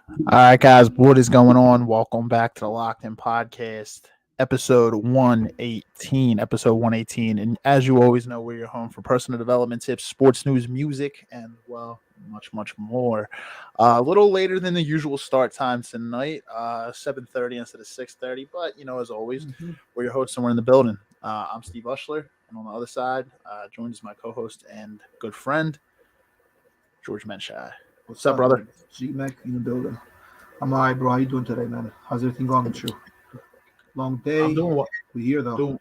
All right, guys, what is going on? Welcome back to the Locked In Podcast, episode 118. Episode 118. And as you always know, we're your home for personal development tips, sports news, music, and, well, much, much more. A little later than the usual start time tonight, 7:30 instead of 6:30. But, as always, we're your hosts and we're in the building. I'm Steve Ushler. And on the other side, joins my co host and good friend, George Mecaj. What's up, brother? G-Mac in the building. I'm all right, bro. How you doing today, man? How's everything going with you? Long day. I'm doing well. We here, though.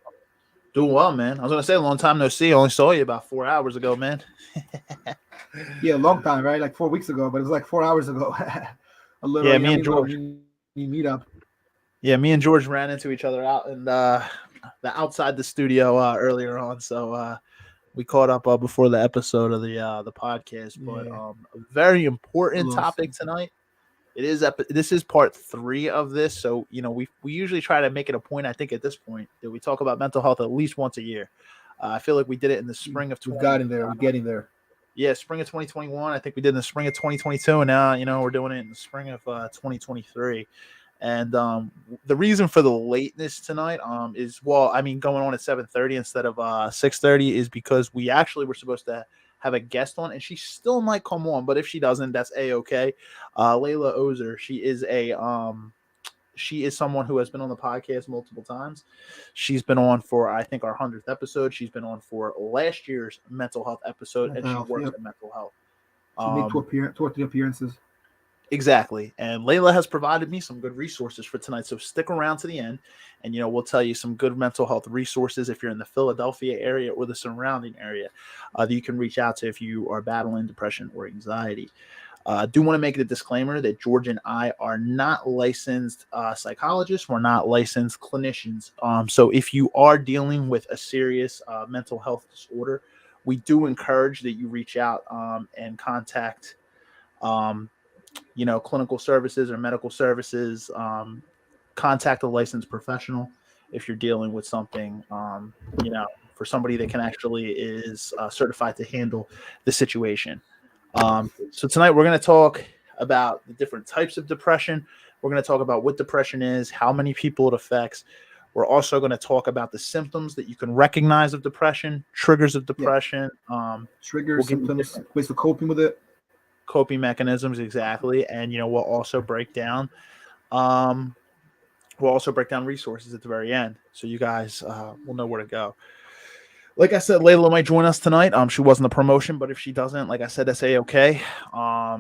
Doing well, man. I was going to say, long time no see. I only saw you about 4 hours ago, man. Yeah, long time, right? Like 4 weeks ago, but it was like 4 hours ago. A little, yeah, me and George. Meet up. Yeah, me and George ran into each other out in the outside the studio earlier on. So we caught up before the episode of the podcast. But a very important topic tonight. It is. This is part 3 of this, so we usually try to make it a point. I think at this point that we talk about mental health at least once a year. I feel like we did it in the spring of. We've gotten there. We're getting there. Yeah, spring of 2021. I think we did in the spring of 2022, and now we're doing it in the spring of 2023. And the reason for the lateness tonight is going on at 7:30 instead of 6:30 is because we actually were supposed to have a guest on, and she still might come on, but if she doesn't, that's a-okay. Leyla Ozer, she is someone who has been on the podcast multiple times. She's been on for, I think, our 100th episode. She's been on for last year's mental health episode, and she works in mental health. She made 2 or 3 appearances. Exactly. And Leyla has provided me some good resources for tonight. So stick around to the end and, we'll tell you some good mental health resources if you're in the Philadelphia area or the surrounding area that you can reach out to if you are battling depression or anxiety. I do want to make the disclaimer that George and I are not licensed psychologists. We're not licensed clinicians. So if you are dealing with a serious mental health disorder, we do encourage that you reach out and contact clinical services or medical services. Contact a licensed professional if you're dealing with something, for somebody that can actually is certified to handle the situation. So tonight we're going to talk about the different types of depression. We're going to talk about what depression is, how many people it affects. We're also going to talk about the symptoms that you can recognize of depression, triggers of depression. Triggers, symptoms, ways of coping with it. Coping mechanisms, exactly. And we'll also break down resources at the very end, so you guys will know where to go. Like I said, Leyla might join us tonight. She wasn't a promotion, but if she doesn't, like I said, that's a-okay. I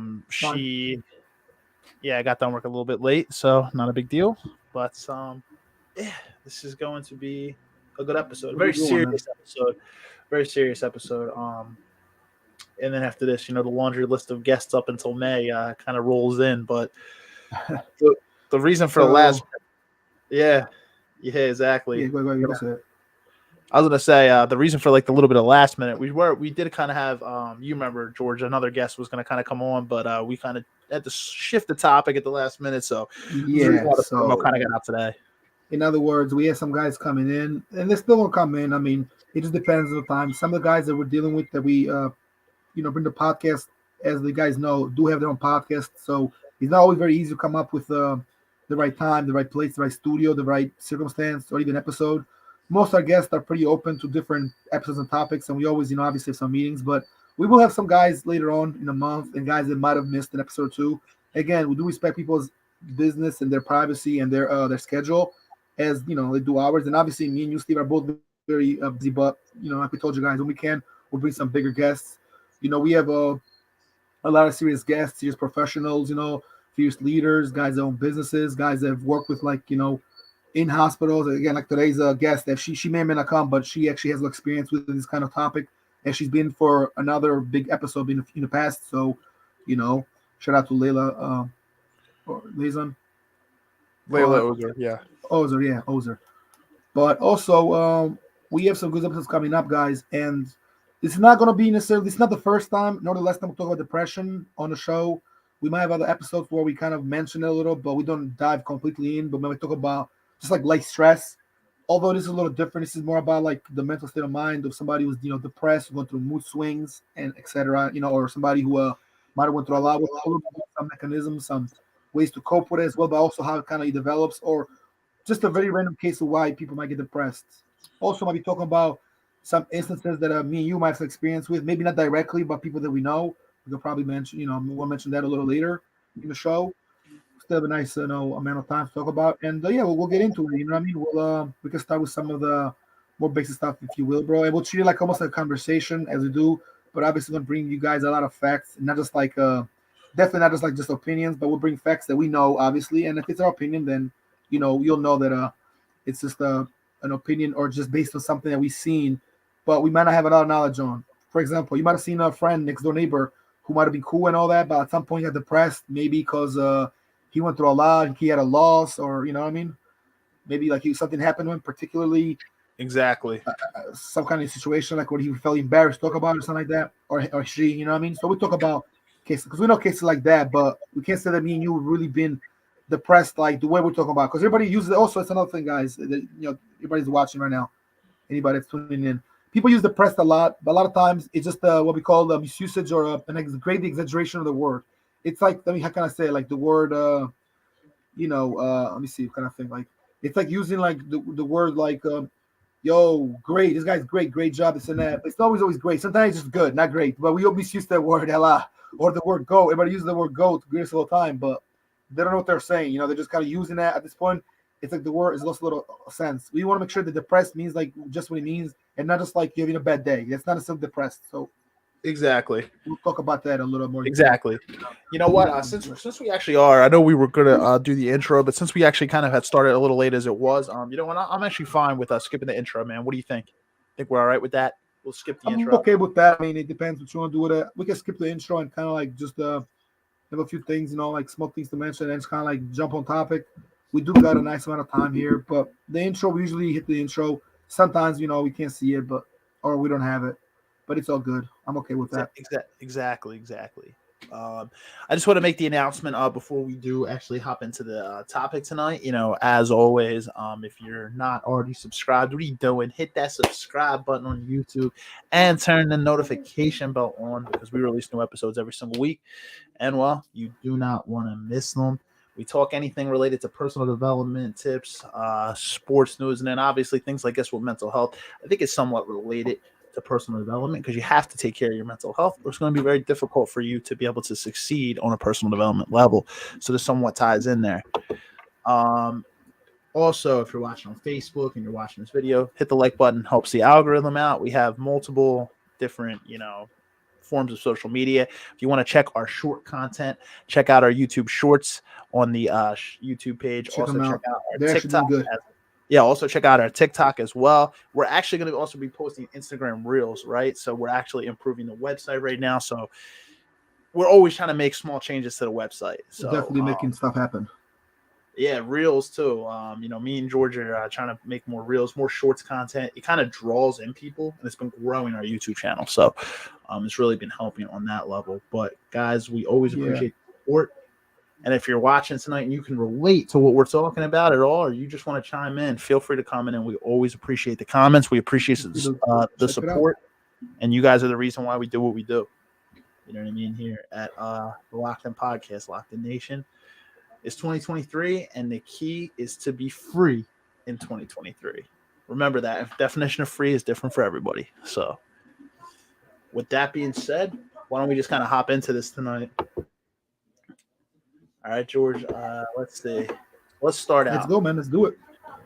got done work a little bit late, so not a big deal. But this is going to be a good episode, very serious episode. And then after this, the laundry list of guests up until May kind of rolls in. But the reason for the last, exactly. Yeah, go I was gonna say the reason for like the little bit of last minute, we did kind of have you remember, George, another guest was gonna kind of come on, but we kind of had to shift the topic at the last minute. So kind of got out today. In other words, we have some guys coming in, and they still won't come in. I mean, it just depends on the time. Some of the guys that we're dealing with that we bring the podcast, as the guys know, do have their own podcast. So it's not always very easy to come up with the right time, the right place, the right studio, the right circumstance, or even episode. Most of our guests are pretty open to different episodes and topics, and we always, obviously have some meetings. But we will have some guys later on in a month, and guys that might have missed an episode or two. Again, we do respect people's business and their privacy and their schedule, as they do ours. And obviously, me and you, Steve, are both very busy. But like we told you guys, when we can, we'll bring some bigger guests. We have a lot of serious guests, serious professionals, serious leaders, guys that own businesses, guys that have worked with in hospitals. Again, like today's guest, that she may or may not come, but she actually has experience with this kind of topic, and she's been for another big episode in the past. So, shout out to Leyla, or Leyla Ozer, Ozer. But also, we have some good episodes coming up, guys, and it's not going to be necessarily, it's not the first time, nor the last time we talk about depression on the show. We might have other episodes where we kind of mention it a little, but we don't dive completely in. But when we talk about just like light stress, although this is a little different, this is more about like the mental state of mind of somebody who's, depressed, going through mood swings and etc., or somebody who might have went through a lot with some mechanisms, some ways to cope with it as well, but also how it kind of develops, or just a very random case of why people might get depressed. Also, might be talking about some instances that me and you might have experience with, maybe not directly, but people that we know. We could probably mention, we'll mention that a little later in the show. Still have a nice, amount of time to talk about, and yeah, we'll get into it. You know what I mean? We can start with some of the more basic stuff, if you will, bro. And we'll treat it like almost like a conversation as we do, but obviously gonna bring you guys a lot of facts, and not just like definitely not just like just opinions, but we'll bring facts that we know, obviously. And if it's our opinion, then you'll know that it's just an opinion or just based on something that we've seen, but we might not have a lot of knowledge on. For example, you might have seen a friend, next door neighbor, who might have been cool and all that, but at some point he got depressed, maybe because he went through a lot, he had a loss, or you know what I mean? Maybe like something happened to him, particularly Exactly. some kind of situation like where he felt embarrassed to talk about it or something like that, or she, you know what I mean? So we talk about cases because we know cases like that, but we can't say that me and you have really been depressed like the way we're talking about, because everybody uses it. Also, it's another thing, guys, that, everybody's watching right now, anybody that's tuning in, people use depressed a lot, but a lot of times it's just what we call the misusage or great exaggeration of the word. It's like, let me, how can I say it? Like the word let me see kind of thing, like it's like using like the word like yo, great, this guy's great job, this and that. It's not always great. Sometimes it's just good, not great. But we always use that word a lot, or the word go. Everybody uses the word go to greatest all the time, but they don't know what they're saying. They're just kind of using that at this point. It's like the word is lost a little sense. We want to make sure that depressed means like just what it means, and not just like you're having a bad day. That's not a simple depressed. So Exactly. we'll talk about that a little more. Exactly. You know what? Since we actually are, I know we were gonna do the intro, but since we actually kind of had started a little late as it was, you know what? I'm actually fine with skipping the intro, man. What do you think? Think we're all right with that? We'll skip the I'm intro. okay with that. I mean, it depends what you want to do with it. We can skip the intro and kind of like just have a few things, like small things to mention, and just kind of like jump on topic. We do got a nice amount of time here, but the intro, we usually hit the intro. Sometimes, we can't see it, or we don't have it, but it's all good. I'm okay with that. Exactly. I just want to make the announcement before we do actually hop into the topic tonight. As always, if you're not already subscribed, what are you doing? Hit that subscribe button on YouTube and turn the notification bell on, because we release new episodes every single week. And well, you do not want to miss them. We talk anything related to personal development tips, sports news, and then obviously things like this with mental health. I think it's somewhat related to personal development, because you have to take care of your mental health, or it's going to be very difficult for you to be able to succeed on a personal development level. So this somewhat ties in there. Also, if you're watching on Facebook and you're watching this video, hit the like button, helps the algorithm out. We have multiple different, forms of social media. If you want to check our short content, check out our YouTube shorts on the YouTube page. Check Also them check out. out our They're TikTok. good. Also check out our TikTok as well. We're actually going to also be posting Instagram Reels, right? So we're actually improving the website right now. So we're always trying to make small changes to the website. So definitely making stuff happen. Yeah, Reels too. Me and George are trying to make more Reels, more Shorts content. It kind of draws in people, and it's been growing our YouTube channel. So it's really been helping on that level. But guys, we always appreciate the support. And if you're watching tonight and you can relate to what we're talking about at all, or you just want to chime in, feel free to comment in. We always appreciate the comments. We appreciate the support. And you guys are the reason why we do what we do. You know what I mean? Here at the Locked In Podcast, Locked In Nation. It's 2023, and the key is to be free in 2023. Remember that. The definition of free is different for everybody. So with that being said, why don't we just kind of hop into this tonight? All right, George, let's see. Let's start out. Let's go, man. Let's do it.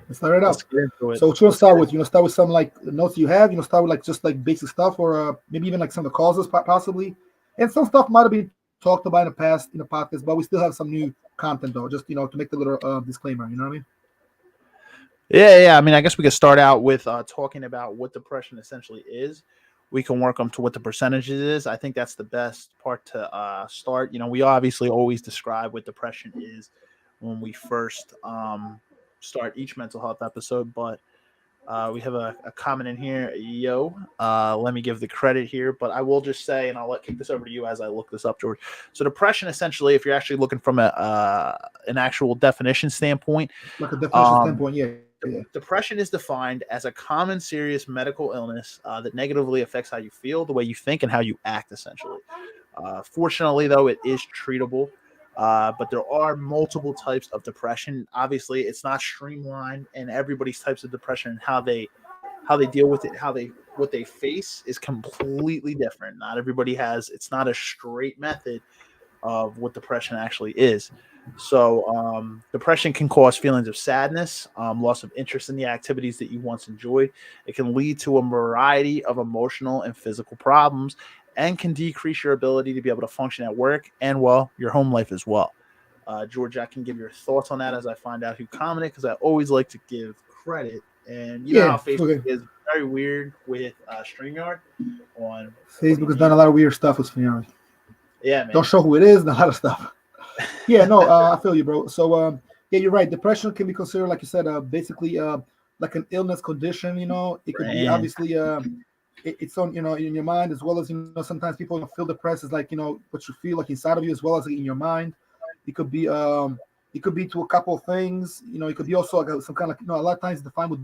Let's start it out. It. So what you want to start with? You want to start with some like notes you have? You know, start with like just like basic stuff, or maybe even like some of the causes possibly. And some stuff might have been talked about in the past in the podcast, but we still have some new content though, just to make the little disclaimer. You know what I mean? Yeah. I mean, I guess we could start out with talking about what depression essentially is. We can work them to what the percentages is. I think that's the best part to start. We obviously always describe what depression is when we first start each mental health episode, but we have a comment in here. Let me give the credit here, but I will just say, and I'll kick this over to you as I look this up, George. So depression, essentially, if you're actually looking from an actual definition standpoint, like a definition standpoint, yeah. Depression is defined as a common serious medical illness that negatively affects how you feel, the way you think, and how you act, essentially. Fortunately, though, it is treatable. But there are multiple types of depression. Obviously, it's not streamlined, and everybody's types of depression and how they deal with it, what they face is completely different. Not everybody has. It's not a straight method of what depression actually is. So, depression can cause feelings of sadness, loss of interest in the activities that you once enjoyed. It can lead to a variety of emotional and physical problems and can decrease your ability to be able to function at work and, well, your home life as well. George, I can give your thoughts on that as I find out who commented because I always like to give credit. And you know how Yeah, Facebook okay. is very weird with StreamYard on putting Facebook has done the a lot of weird stuff with Fiona. yeah, Don't man. show who it is, and a lot of stuff. Yeah, no, I feel you, bro. So, yeah, you're right. Depression can be considered, like you said, basically like an illness condition. It could be Brand. obviously it's on in your mind as well as sometimes people feel depressed is like what you feel like inside of you as well as in your mind. It could be it could be to a couple of things. It could be also like some kind of a lot of times defined with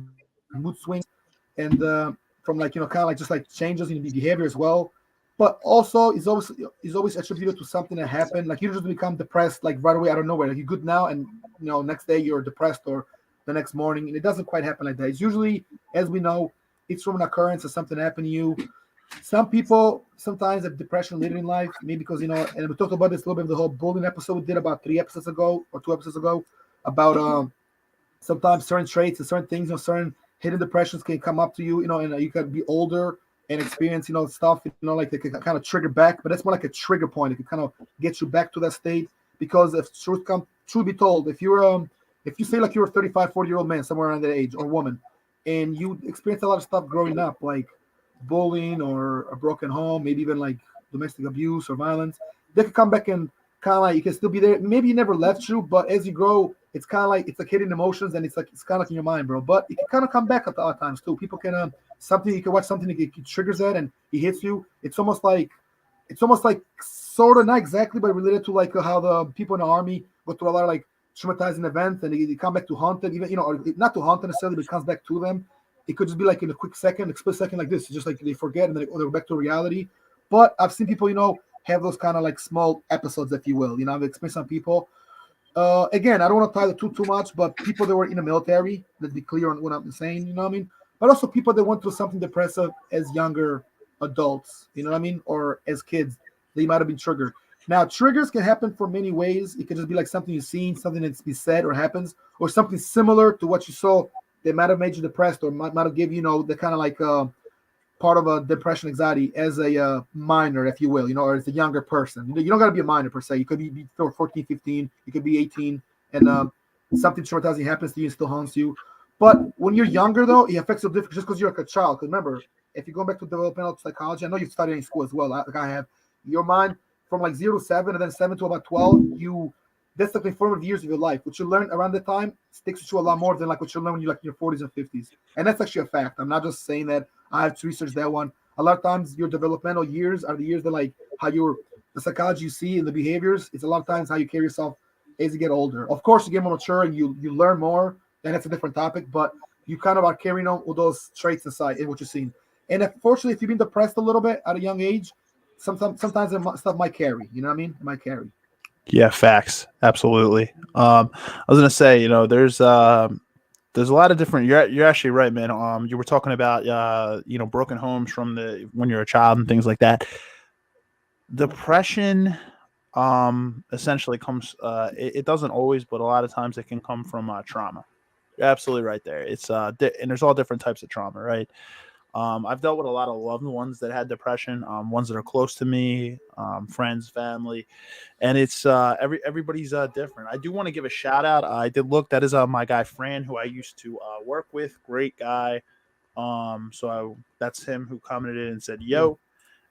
mood swings and from like kind of like just like changes in behavior as well. But also is always attributed to something that happened. Like you just become depressed like right away out of nowhere. Like you're good now and next day you're depressed or the next morning, and it doesn't quite happen like that. It's usually, as we know, it's from an occurrence of something happened to you. Some people sometimes have depression later in life, maybe because and we talked about this a little bit of the whole bullying episode we did about 3 episodes ago or 2 episodes ago about sometimes certain traits and certain things, certain hidden depressions can come up to you, and you can be older and experience, stuff, like they can kind of trigger back, but that's more like a trigger point. It can kind of get you back to that state because if truth be told, if you say like you're a 35, 40-year-old man somewhere around that age or woman, and you experience a lot of stuff growing up, like bullying or a broken home, maybe even like domestic abuse or violence, they could come back and kind of like you can still be there. Maybe you never left you, but as you grow, it's kind of like it's like hidden emotions and it's kind of like in your mind, bro. But it can kind of come back at other times too. People can something you can watch something that it triggers that and it hits you. It's almost like sort of not exactly, but related to like how the people in the army go through a lot of like traumatizing events and they come back to haunt them, even or not to haunt them necessarily, but it comes back to them. It could just be like in a quick second, a split second like this. It's just like they forget and then they go back to reality. But I've seen people, have those kind of like small episodes, if you will. I've experienced some people. Again, I don't want to tie the too much, but people that were in the military, let's be clear on what I'm saying, you know what I mean? But also people that went through something depressive as younger adults, you know what I mean? Or as kids, they might have been triggered. Now, triggers can happen for many ways. It could just be like something you've seen, something that's been said or happens, or something similar to what you saw that might have made you depressed or might have given the kind of like part of a depression anxiety as a minor, if you will, or as a younger person. You don't got to be a minor per se. You could be 14, 15, you could be 18, and something traumatizing happens to you and still haunts you. But when you're younger, though, it affects you different just because you're like a child. Because remember, if you go back to developmental psychology, I know you studied in school as well, like I have, your mind from like 0 to 7 and then 7 to about 12, that's like the formative years of your life. What you learn around that time sticks with you a lot more than like what you learn when you're like in your 40s and 50s. And that's actually a fact. I'm not just saying that. I have to research that one. A lot of times your developmental years are the years that like how the psychology you see and the behaviors. It's a lot of times how you carry yourself as you get older. Of course, you get more mature and you learn more, and that's a different topic, but you kind of are carrying on with those traits inside in what you're seeing. And unfortunately, if you've been depressed a little bit at a young age, sometimes stuff might carry. You know what I mean? It might carry. Yeah, facts. Absolutely. I was gonna say, there's a lot of different. You're actually right, man. You were talking about broken homes from the when you're a child and things like that. Depression, essentially comes. It doesn't always, but a lot of times it can come from trauma. You're absolutely right there. It's and there's all different types of trauma, right? I've dealt with a lot of loved ones that had depression, ones that are close to me, friends, family, and it's everybody's different. I do want to give a shout out. I did look. That is my guy Fran, who I used to work with. Great guy. That's him who commented and said Yeah. yo,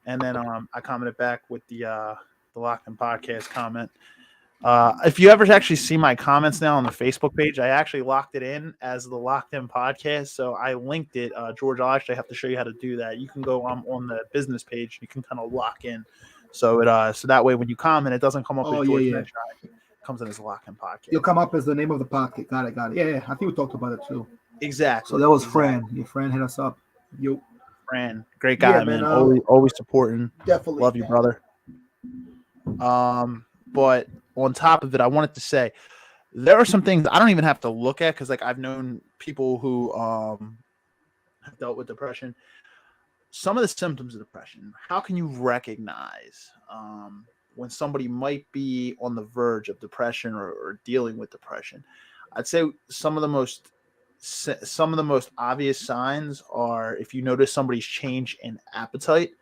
and then I commented back with the Locked In podcast comment. If you ever actually see my comments now on the Facebook page, I actually locked it in as the Locked In podcast. So I linked it. George, I'll actually have to show you how to do that. You can go on the business page. You can kind of lock in. So that way when you comment, it doesn't come up as Oh yeah, George yeah. Mecaj. It comes in as the Locked In You'll podcast. come up as the name of the pocket. Got it, got it. Yeah, yeah. I think we talked about it too. So Exactly. that was Exactly. Fran. Your friend hit us up. Yo. Fran, great Yeah, guy, man. man. Always supporting. Definitely. Love you, brother. But on top of it, I wanted to say there are some things I don't even have to look at because like I've known people who have dealt with depression. Some of the symptoms of depression. How can you recognize when somebody might be on the verge of depression or dealing with depression? I'd say some of the most obvious signs are if you notice somebody's change in appetite.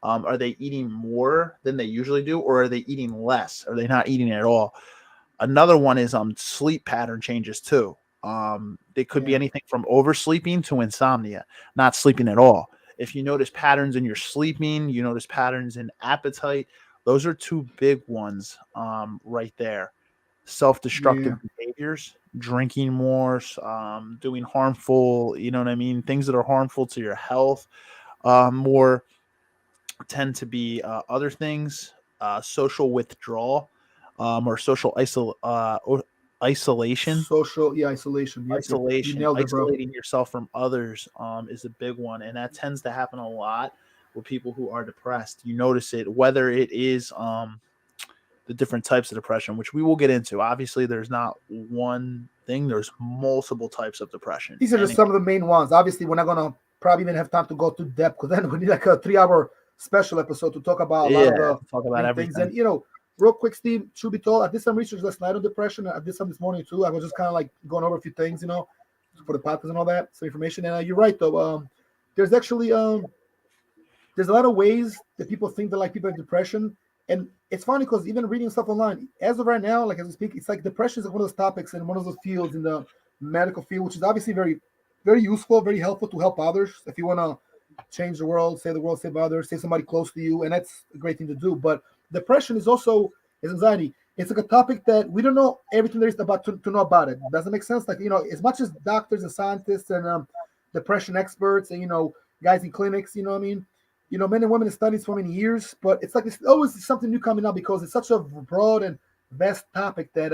Are they eating more than they usually do, or are they eating less? Are they not eating at all? Another one is sleep pattern changes too. They could be Yeah, anything from oversleeping to insomnia, not sleeping at all. If you notice patterns in your sleeping, you notice patterns in appetite. Those are two big ones right there. yeah, Self-destructive behaviors, drinking more, doing harmful, you know what I mean, things that are harmful to your health. More tend to be other things, social withdrawal, or isolation. social, yeah, isolation. Yep, yep. You Isolation, nailed it, bro. isolating yourself from others, is a big one, and that tends to happen a lot with people who are depressed. You notice it, whether it is the different types of depression, which we will get into. Obviously, there's not one thing; there's multiple types of depression, These are and just some of the main ones. Obviously, we're not gonna probably even have time to go to depth because then we need like a 3 hour special episode to talk about a lot yeah, of the talk about main things. everything. And real quick, Steve, truth be told, I did some research last night on depression. I did some this morning too. I was just kind of like going over a few things, for the podcast and all that, some information. And you're right though. There's actually there's a lot of ways that people think that like people have depression. And it's funny because even reading stuff online, as of right now, like as we speak, it's like depression is like one of those topics and one of those fields in the medical field, which is obviously very, very useful, very helpful to help others. If you want to change the world, save others, save somebody close to you, and that's a great thing to do. But depression is also is anxiety. It's like a topic that we don't know everything there is about to know about it. Doesn't make sense. Like as much as doctors and scientists and depression experts and guys in clinics, you know what I mean, men and women in studies for many years, but it's like it's always something new coming up because it's such a broad and vast topic that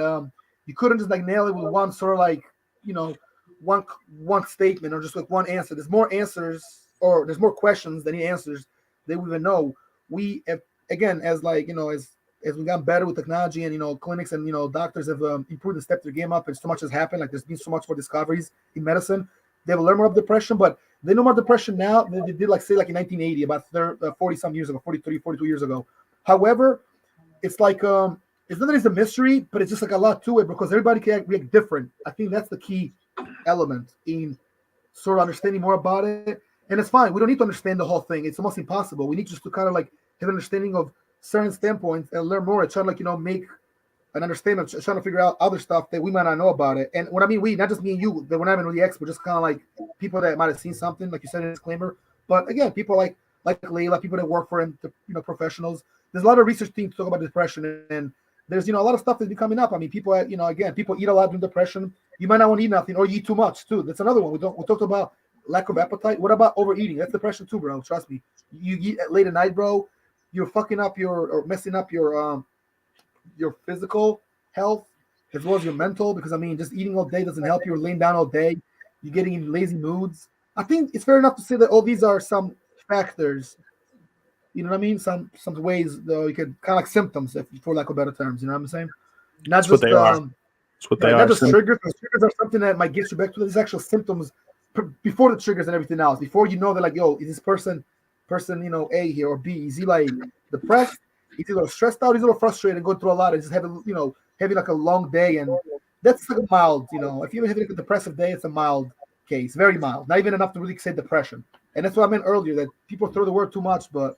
you couldn't just like nail it with one sort of like you know one one statement or just like one answer. There's more answers or there's more questions than the answers that we even know. We have, again, as like as we got better with technology and clinics and doctors have improved and stepped their game up, and so much has happened. Like there's been so much more discoveries in medicine. They have learned more of depression, but they know more depression now than they did, like, say, like in 1980, about 40 some years ago, 43, 42 years ago. However, it's like, it's not that it's a mystery, but it's just like a lot to it because everybody can react different. I think that's the key element in sort of understanding more about it. And it's fine. We don't need to understand the whole thing. It's almost impossible. We need just to kind of like have an understanding of certain standpoints and learn more and try to like, make an understanding, trying to figure out other stuff that we might not know about it. And when I mean we, not just me and you, that we're not even really experts, just kind of like people that might have seen something, like you said in the disclaimer. But again, people like Leyla, people that work for him, professionals. There's a lot of research teams talk about depression, and there's a lot of stuff that's been coming up. I mean, people again, people eat a lot during depression. You might not want to eat nothing, or you eat too much too. That's another one. We talked about lack of appetite. What about overeating? That's depression too, bro. Trust me. You eat late at night, bro. You're fucking up or messing up your physical health as well as your mental, because I mean just eating all day doesn't help you, or laying down all day, you're getting in lazy moods. I think it's fair enough to say that all these are some factors, you know what I mean, some ways though you could kind of like symptoms, if for lack of better terms, you know what I'm saying, not That's what just they are. That's what they yeah, not are. just triggers, because triggers are something that might get you back to these actual symptoms before the triggers and everything else, before you know that like, yo, is this person A here or B, is he like depressed, he's a little stressed out, he's a little frustrated and going through a lot and just having having like a long day, and that's like a mild, if you're having like a depressive day, it's a mild case, very mild, not even enough to really say depression. And that's what I meant earlier, that people throw the word too much, but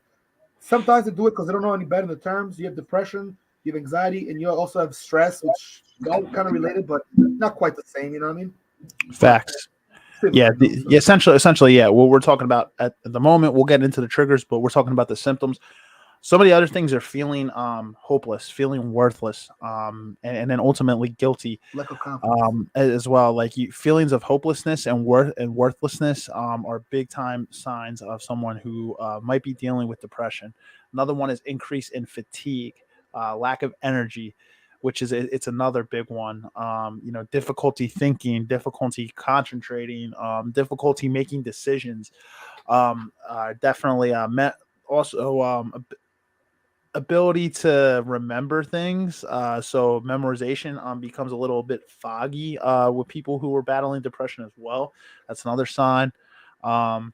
sometimes they do it because they don't know any better in the terms. You have depression, you have anxiety, and you also have stress, which are all kind of related, but not quite the same. You know what I mean? But Facts. same Yeah, thing, so. essentially, yeah. What we're talking about at the moment, we'll get into the triggers, but we're talking about the symptoms. Some of the other things are feeling hopeless, feeling worthless, and then ultimately guilty, Lack of confidence. as well. Like feelings of hopelessness and worthlessness are big time signs of someone who might be dealing with depression. Another one is increase in fatigue, lack of energy, which is it's another big one. Difficulty thinking, difficulty concentrating, difficulty making decisions. Definitely also ability to remember things. So memorization becomes a little bit foggy with people who are battling depression as well. That's another sign. Um,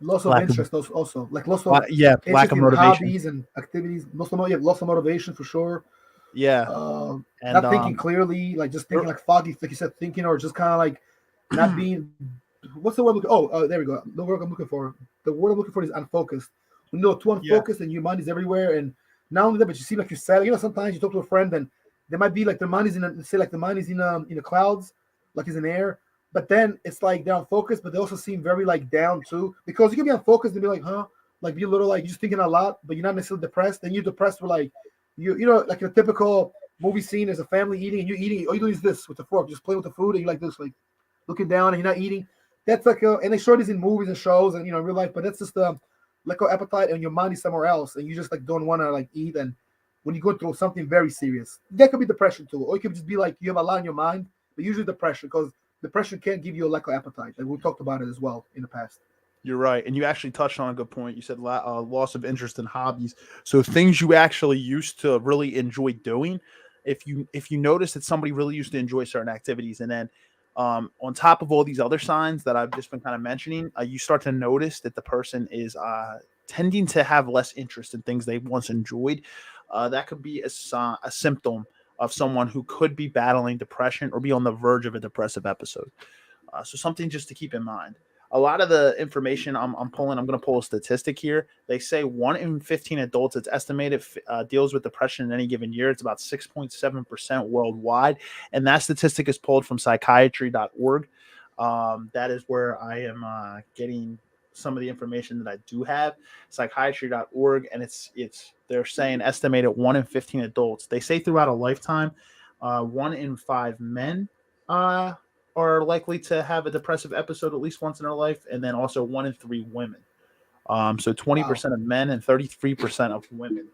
Loss of lack of interest also, like loss of lack interest of in motivation. hobbies and activities. Loss of motivation for sure. Yeah, uh, and Not thinking clearly, like just thinking like foggy, like you said, thinking, or just kind of like not being. What's the word? There we go. The word I'm looking for. The word I'm looking for is unfocused. When you're too yeah, unfocused and your mind is everywhere, and not only that, but you seem like you're sad. You know, sometimes you talk to a friend and they might be like their mind is say like the mind is in the clouds, like it's in the air. But then it's like they're unfocused, but they also seem very like down too, because you can be unfocused and be like, huh, like be a little like you're just thinking a lot, but you're not necessarily depressed. Then you're depressed for like you know like in a typical movie scene, there's a family eating and you're eating. All you do is this with the fork, just playing with the food, and you're like this, like looking down, and you're not eating. That's like and they show this in movies and shows and real life, but that's just like an appetite and your mind is somewhere else, and you just like don't want to like eat. And when you go through something very serious, that could be depression too, or it could just be like you have a lot in your mind, but usually depression, because depression can't give you a lack of appetite. Like we talked about it as well in the past. you're right. And you actually touched on a good point. You said loss of interest in hobbies. So things you actually used to really enjoy doing. If you notice that somebody really used to enjoy certain activities, and then on top of all these other signs that I've just been kind of mentioning, you start to notice that the person is tending to have less interest in things they once enjoyed. That could be a symptom of someone who could be battling depression or be on the verge of a depressive episode. So something just to keep in mind. A lot of the information I'm pulling, I'm going to pull a statistic here. They say 1 in 15 adults, it's estimated, deals with depression in any given year. It's about 6.7% worldwide. And that statistic is pulled from psychiatry.org. That is where I am getting some of the information that I do have, psychiatry.org. And they're saying estimated 1 in 15 adults. They say throughout a lifetime, 1 in 5 men are likely to have a depressive episode at least once in their life, and then also 1 in 3 women. So Wow. 20% of men and 33% of women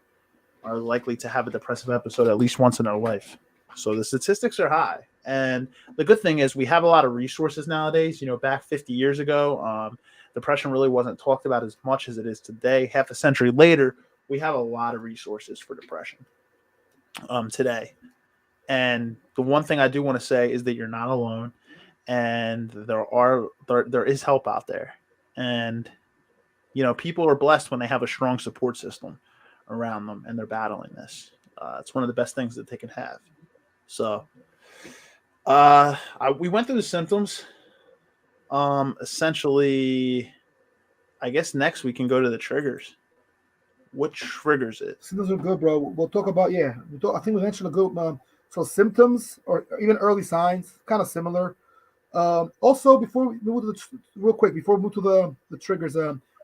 are likely to have a depressive episode at least once in their life. So the statistics are high. And the good thing is we have a lot of resources nowadays. Back 50 years ago, depression really wasn't talked about as much as it is today. Half a century later, we have a lot of resources for depression today. And the one thing I do want to say is that you're not alone, and there is help out there. And people are blessed when they have a strong support system around them and they're battling this. It's one of the best things that they can have. So we went through the symptoms. Essentially, I guess next we can go to the triggers. What triggers it? Symptoms are good, bro. We'll talk about, yeah. I think we mentioned a good. So symptoms or even early signs, kind of similar. Also, before we move to real quick, before we move to the triggers,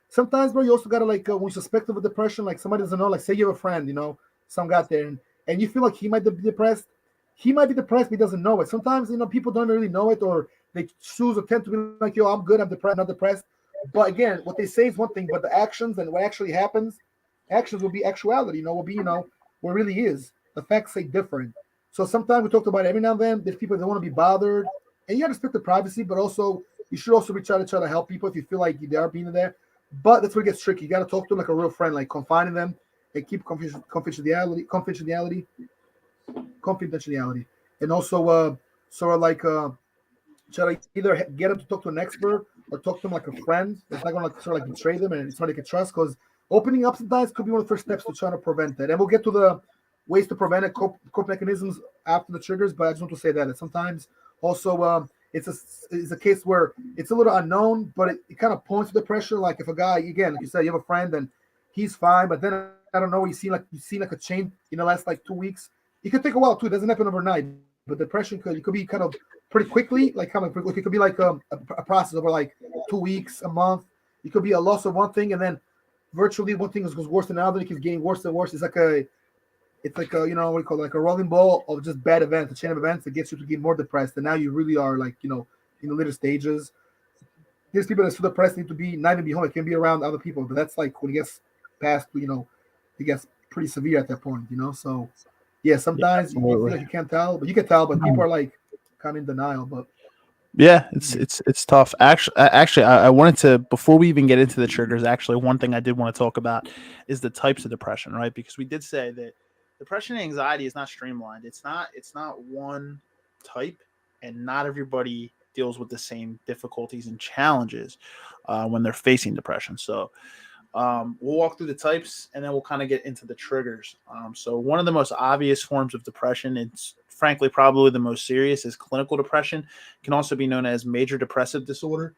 sometimes, bro, you also gotta like when you suspect of a depression, like somebody doesn't know, like say you have a friend, some guy out there, and you feel like he might be depressed. He might be depressed, but he doesn't know it. Sometimes, people don't really know it, or they choose or tend to be like, yo, I'm good, I'm depressed, not depressed. But again, what they say is one thing, but the actions and what actually happens, actions will be actuality, will be, what it really is. The facts say different. So sometimes we talked about it, every now and then, there's people that want to be bothered, and you got to respect the privacy, but also you should also reach out to try to help people if you feel like they are being there. But that's where it gets tricky. You got to talk to them like a real friend, like confiding them and keep confidentiality, and also sort of like try to either get them to talk to an expert or talk to them like a friend that's not going to like, sort of like betray them, and it's somebody they can trust, because opening up sometimes could be one of the first steps to trying to prevent that. And we'll get to the ways to prevent it, cope mechanisms after the triggers. But I just want to say that sometimes also it's a case where it's a little unknown, but it kind of points to the pressure. Like if a guy, again, like you said, you have a friend and he's fine, but then I don't know, you seen like a change in the last like 2 weeks. It could take a while too. It doesn't happen overnight, but depression could be kind of pretty quickly, like kind of it could be like a process over like 2 weeks, a month. It could be a loss of one thing, and then virtually one thing goes worse than another. It keeps getting worse and worse. It's like a what do you call it, like a rolling ball of just bad events, a chain of events that gets you to get more depressed. And now you really are like in the later stages. There's people that's so depressed need to be not even be home. It can be around other people, but that's like when it gets past, it gets pretty severe at that point. So yeah, Yeah, sometimes you feel absolutely. like you can't tell, but you can tell. But people are like kind of in denial. But Yeah, it's tough. Actually, I wanted to, before we even get into the triggers. Actually, one thing I did want to talk about is the types of depression, right? Because we did say that depression and anxiety is not streamlined. It's not one type, and not everybody deals with the same difficulties and challenges when they're facing depression. So we'll walk through the types and then we'll kind of get into the triggers. So, one of the most obvious forms of depression, it's frankly probably the most serious, is clinical depression. It can also be known as major depressive disorder.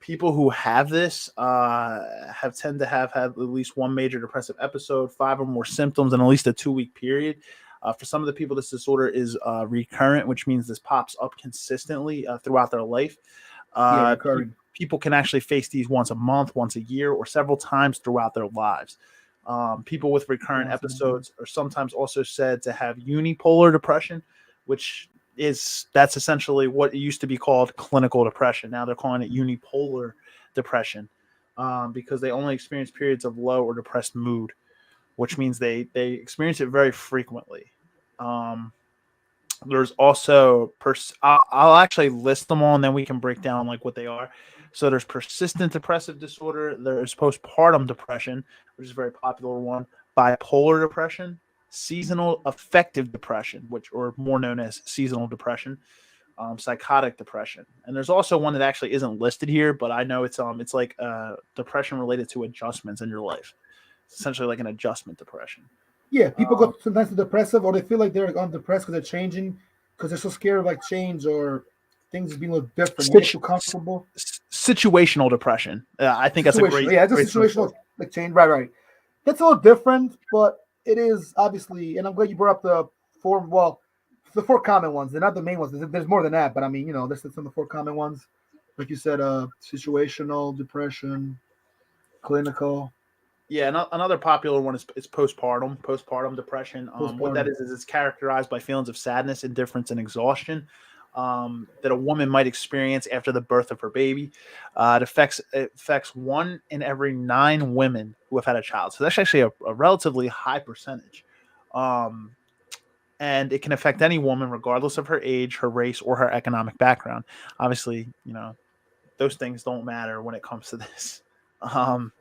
People who have this have tend to have had at least one major depressive episode, five or more symptoms in at least a 2 week period. For some of the people, this disorder is recurrent, which means this pops up consistently throughout their life. Yeah, Uh, pe- recurring. People can actually face these once a month, once a year, or several times throughout their lives. People with recurrent Awesome. episodes are sometimes also said to have unipolar depression, which that's essentially what it used to be called clinical depression. Now they're calling it unipolar depression because they only experience periods of low or depressed mood, which means they experience it very frequently. Um, there's also I'll actually list them all and then we can break down like what they are. So there's persistent depressive disorder, there's postpartum depression, which is a very popular one, bipolar depression, seasonal affective depression, which or more known as seasonal depression, psychotic depression. And there's also one that actually isn't listed here, but I know it's like depression related to adjustments in your life. It's essentially like an adjustment depression. Yeah, people Um, go sometimes to depressive, or they feel like they're on depressed because they're changing, because they're so scared of like change or things being a little different. You get situ- too comfortable. situational depression. I think that's a Situational, yeah, it's a great term for situational it. like change. Right, right. That's a little different, but it is obviously. And I'm glad you brought up the four. Well, the four common ones. They're not the main ones. There's more than that, but I mean, there's some of the four common ones. Like you said, situational depression, clinical, Yeah, another popular one is postpartum depression. What that postpartum. is it's characterized by feelings of sadness, indifference, and exhaustion that a woman might experience after the birth of her baby. It affects 1 in every 9 women who have had a child. So that's actually a relatively high percentage. Um, and it can affect any woman regardless of her age, her race, or her economic background. Obviously, those things don't matter when it comes to this. Um,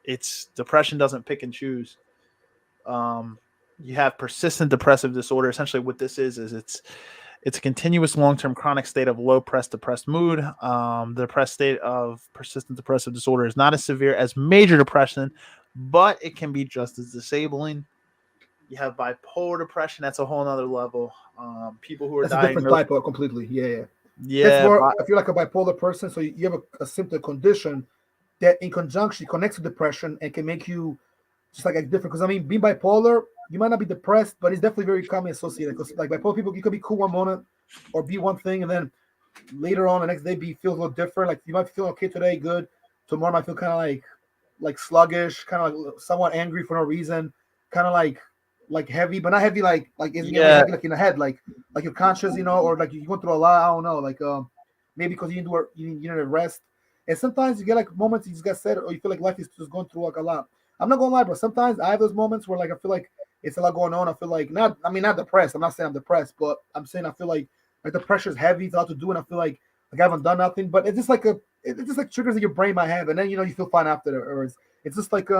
it's depression doesn't pick and choose. Um, you have persistent depressive disorder. Essentially, what this is it's a continuous long-term chronic state of low press depressed mood. The depressed state of persistent depressive disorder is not as severe as major depression, but it can be just as disabling. You have bipolar depression. That's a whole nother level. People who are That's a different diagnosed type of completely. Yeah, yeah. That's yeah, more if you're like a bipolar person, so you have a symptom condition that in conjunction connects to depression and can make you just like different. Because I mean, being bipolar, you might not be depressed, but it's definitely very commonly associated. Because like bipolar people, you could be cool one moment or be one thing, and then later on the next day be feel a little different. Like you might feel okay today, good. Tomorrow might feel kind of like sluggish, kind of like somewhat angry for no reason, kind of like heavy, but not heavy like isn't it like yeah, heavy like in the head, like you're conscious, or like you went through a lot. I don't know, like maybe because you didn't do you need to rest. And sometimes you get like moments you just got said, or you feel like life is just going through like a lot. I'm not gonna lie, bro. Sometimes I have those moments where like I feel like it's a lot going on. I feel like not. I mean, not depressed. I'm not saying I'm depressed, but I'm saying I feel like the pressure's heavy. It's a lot to do, and I feel like I haven't done nothing. But it's just like it's just like triggers that your brain might have, and then you feel fine after. Or it's just like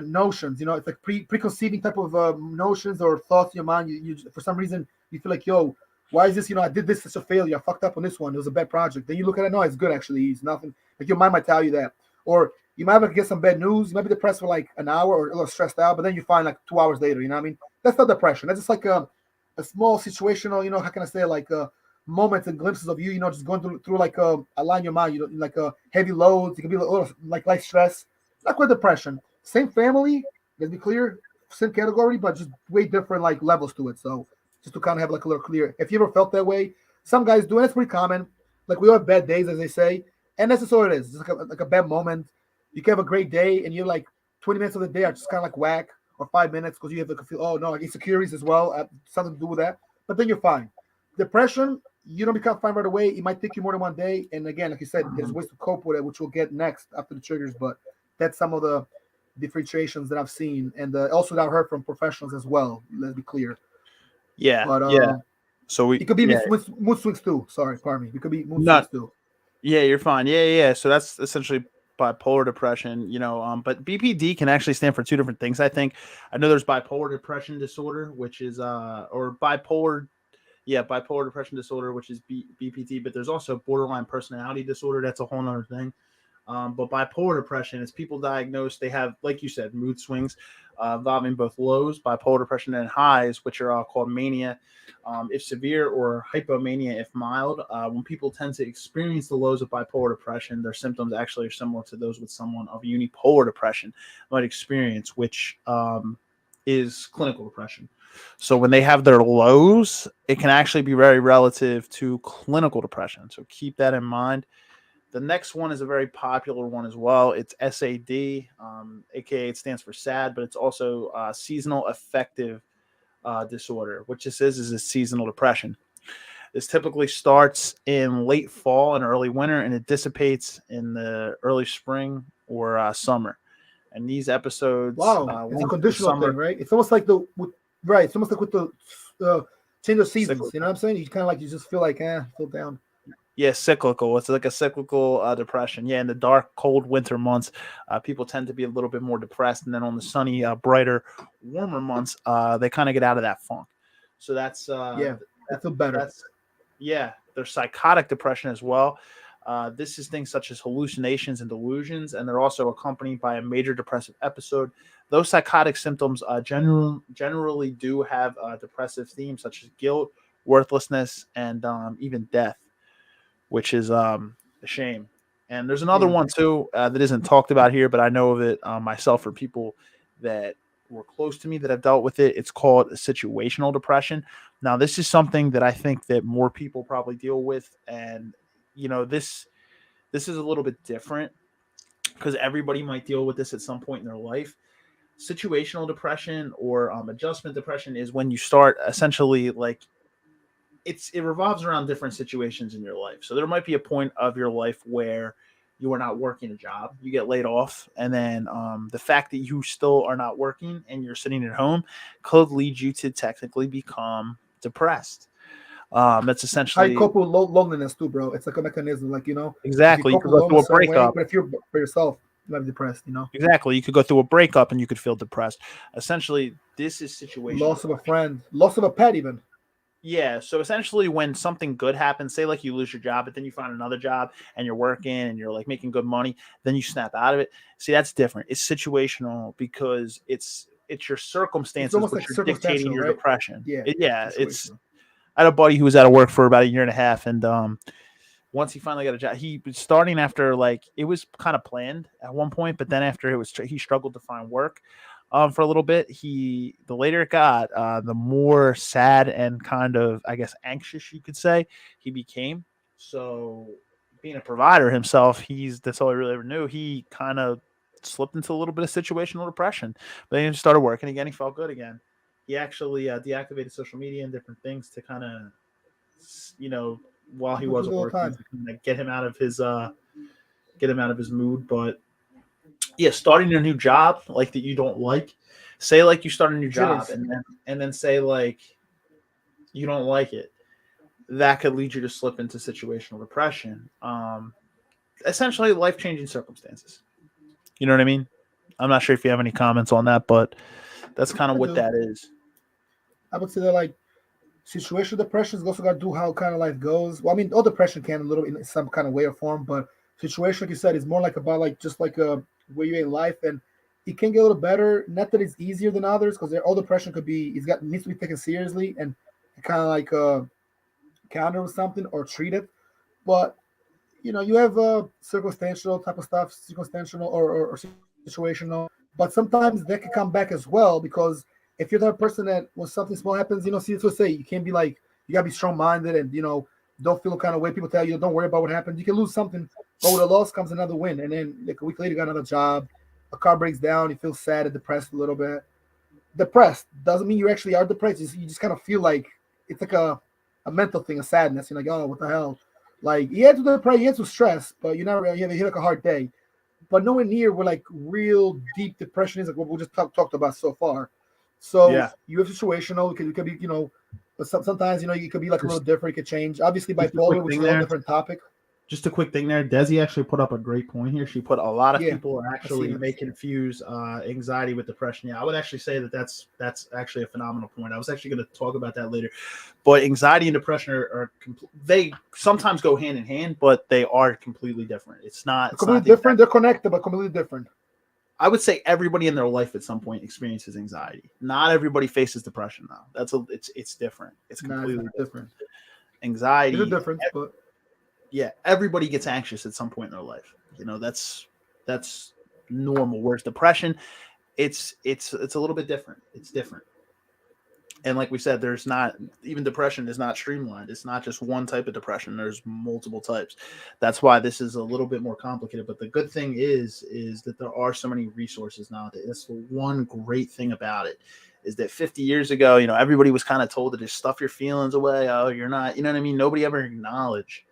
notions. It's like preconceiving type of notions or thoughts in your mind. You for some reason you feel like, yo, why is this? I did this. It's a failure. I fucked up on this one. It was a bad project. Then you look at it. No, it's good actually. It's nothing. Like your mind might tell you that, or you might get some bad news. You might be depressed for like an hour or a little stressed out, but then you find like 2 hours later. You know what I mean? That's not depression. That's just like a small situational. How can I say like moments and glimpses of you. Just going through like a line in your mind. Like heavy loads. It can be a little like light stress. Not quite depression. Same family, let's be clear, same category, but just way different like levels to it. So just to kind of have like a little clear. If you ever felt that way, some guys do, and it's pretty common. Like we all have bad days, as they say, and that's just what it is. It's like a bad moment. You can have a great day, and you're like 20 minutes of the day are just kind of like whack, or 5 minutes because you have like feel, oh no, like insecurities as well, something to do with that. But then you're fine. Depression, you don't become fine right away. It might take you more than one day. And again, like you said, there's ways to cope with it, which we'll get next after the triggers. But that's some of the differentiations that I've seen, and also that I've heard from professionals as well. Let's be clear. yeah, But yeah. So It we could be yeah mood swings too. Sorry, pardon me. It could be mood swings not too. yeah you're fine yeah. So that's essentially bipolar depression. But BPD can actually stand for two different things. I know there's bipolar depression disorder, which is or bipolar bipolar depression disorder, which is BPD. But there's also borderline personality disorder. That's a whole other thing. But bipolar depression is people diagnosed, they have, like you said, mood swings involving both lows, bipolar depression, and highs, which are called mania, if severe, or hypomania if mild. When people tend to experience the lows of bipolar depression, their symptoms actually are similar to those with someone of unipolar depression might experience, which is clinical depression. So when they have their lows, it can actually be very relative to clinical depression. So keep that in mind. The next one is a very popular one as well. It's SAD, aka it stands for SAD, but it's also seasonal affective disorder. What this is a seasonal depression. This typically starts in late fall and early winter, and it dissipates in the early spring or summer. And these episodes, Wow, it's a once the conditional thing, summer right? It's almost like right. It's almost like with the uh, change of seasons. You know cyclical, what I'm saying? You kind of like you just feel like feel down. yeah, cyclical. It's like a cyclical depression. Yeah, in the dark, cold winter months, people tend to be a little bit more depressed, and then on the sunny, brighter, warmer months, they kind of get out of that funk. So Yeah, they that, feel better. that's yeah. There's psychotic depression as well. This is things such as hallucinations and delusions, and they're also accompanied by a major depressive episode. Those psychotic symptoms generally do have depressive themes such as guilt, worthlessness, and even death, which is a shame. And there's another Yeah. one too that isn't talked about here, but I know of it myself for people that were close to me that have dealt with it. It's called situational depression. Now, this is something that I think that more people probably deal with, and this is a little bit different because everybody might deal with this at some point in their life. Situational depression or adjustment depression is when you start essentially like it revolves around different situations in your life. So there might be a point of your life where you are not working a job, you get laid off, and then the fact that you still are not working and you're sitting at home could lead you to technically become depressed. That's How you essentially cope with loneliness too, bro. It's like a mechanism, like if you exactly. You cope could with go through loneliness a a certain way, breakup. but if you're for yourself, you might be depressed. Exactly, you could go through a breakup and you could feel depressed. Essentially, this is situational Loss of a depression. friend, loss of a pet, even. Yeah, so essentially when something good happens, say like you lose your job, but then you find another job and you're working and you're like making good money, then you snap out of it. See, that's different. It's situational because it's your It's circumstances almost which like are dictating circumstantial, your right? depression. Yeah, It's situational. I had a buddy who was out of work for about a year and a half, and once he finally got a job, he was starting after like it was kind of planned at one point, but then after he struggled to find work for a little bit. The later it got, the more sad and kind of I guess anxious you could say he became. So being a provider himself, that's all he really ever knew. He kind of slipped into a little bit of situational depression, but then he started working again. He felt good again. He actually deactivated social media and different things to kind of you know while he People do it wasn't all the working time. to kind of get him out of his mood. But yeah, starting a new job like that you don't like. Say like you start a new job Jitters. and then say like you don't like it. That could lead you to slip into situational depression. Essentially, life changing circumstances. You know what I mean? I'm not sure if you have any comments on that, but that's kind of I what do. that is. I would say that like situational depression is also got to do how kind of life goes. Well, I mean, all depression can a little in some kind of way or form, but situation, like you said, is more like about like just like where you're in life, and it can get a little better. Not that it's easier than others, because all depression could be needs to be taken seriously and kind of like counter with something or treat it. But you have circumstantial type of stuff, circumstantial or situational. But sometimes that can come back as well because if you're that person that when something small happens, see, that's what I say. You can't be like you gotta be strong minded and don't feel the kind of way people tell you. Don't worry about what happened. You can lose something, but with a loss comes another win. And then like a week later, you got another job. A car breaks down. You feel sad and depressed a little bit. Depressed doesn't mean you actually are depressed. You just kind of feel like it's like a mental thing, a sadness. You're like, oh, what the hell? Like you had to depress, you had to stress, but you're not really you had like a hard day. But nowhere near where like real deep depression is like what we just talked about so far. So Yeah, you have situational. It could be But sometimes, you could be like a little different. It could change. Obviously, Just a quick bipolar, which is thing a whole there. different topic. Just a quick thing there. Desi actually put up a great point here. She put a lot of Yeah, people I see actually that. may confuse anxiety with depression. Yeah, I would actually say that that's actually a phenomenal point. I was actually going to talk about that later. But anxiety and depression are they sometimes go hand in hand, but they are completely different. It's not They're it's not completely the different. exact. They're connected, but completely different. I would say everybody in their life at some point experiences anxiety. Not everybody faces depression though. It's different. It's Nah, it's completely not different. different. There's a Anxiety, difference, but yeah, everybody gets anxious at some point in their life. That's normal. Whereas depression, it's a little bit different. It's different. And like we said, there's not even depression is not streamlined. It's not just one type of depression. There's multiple types. That's why this is a little bit more complicated. But the good thing is that there are so many resources nowadays. That's the one great thing about it is that 50 years ago, everybody was kind of told to just stuff your feelings away. Oh, you're not, you know what I mean? Nobody ever acknowledged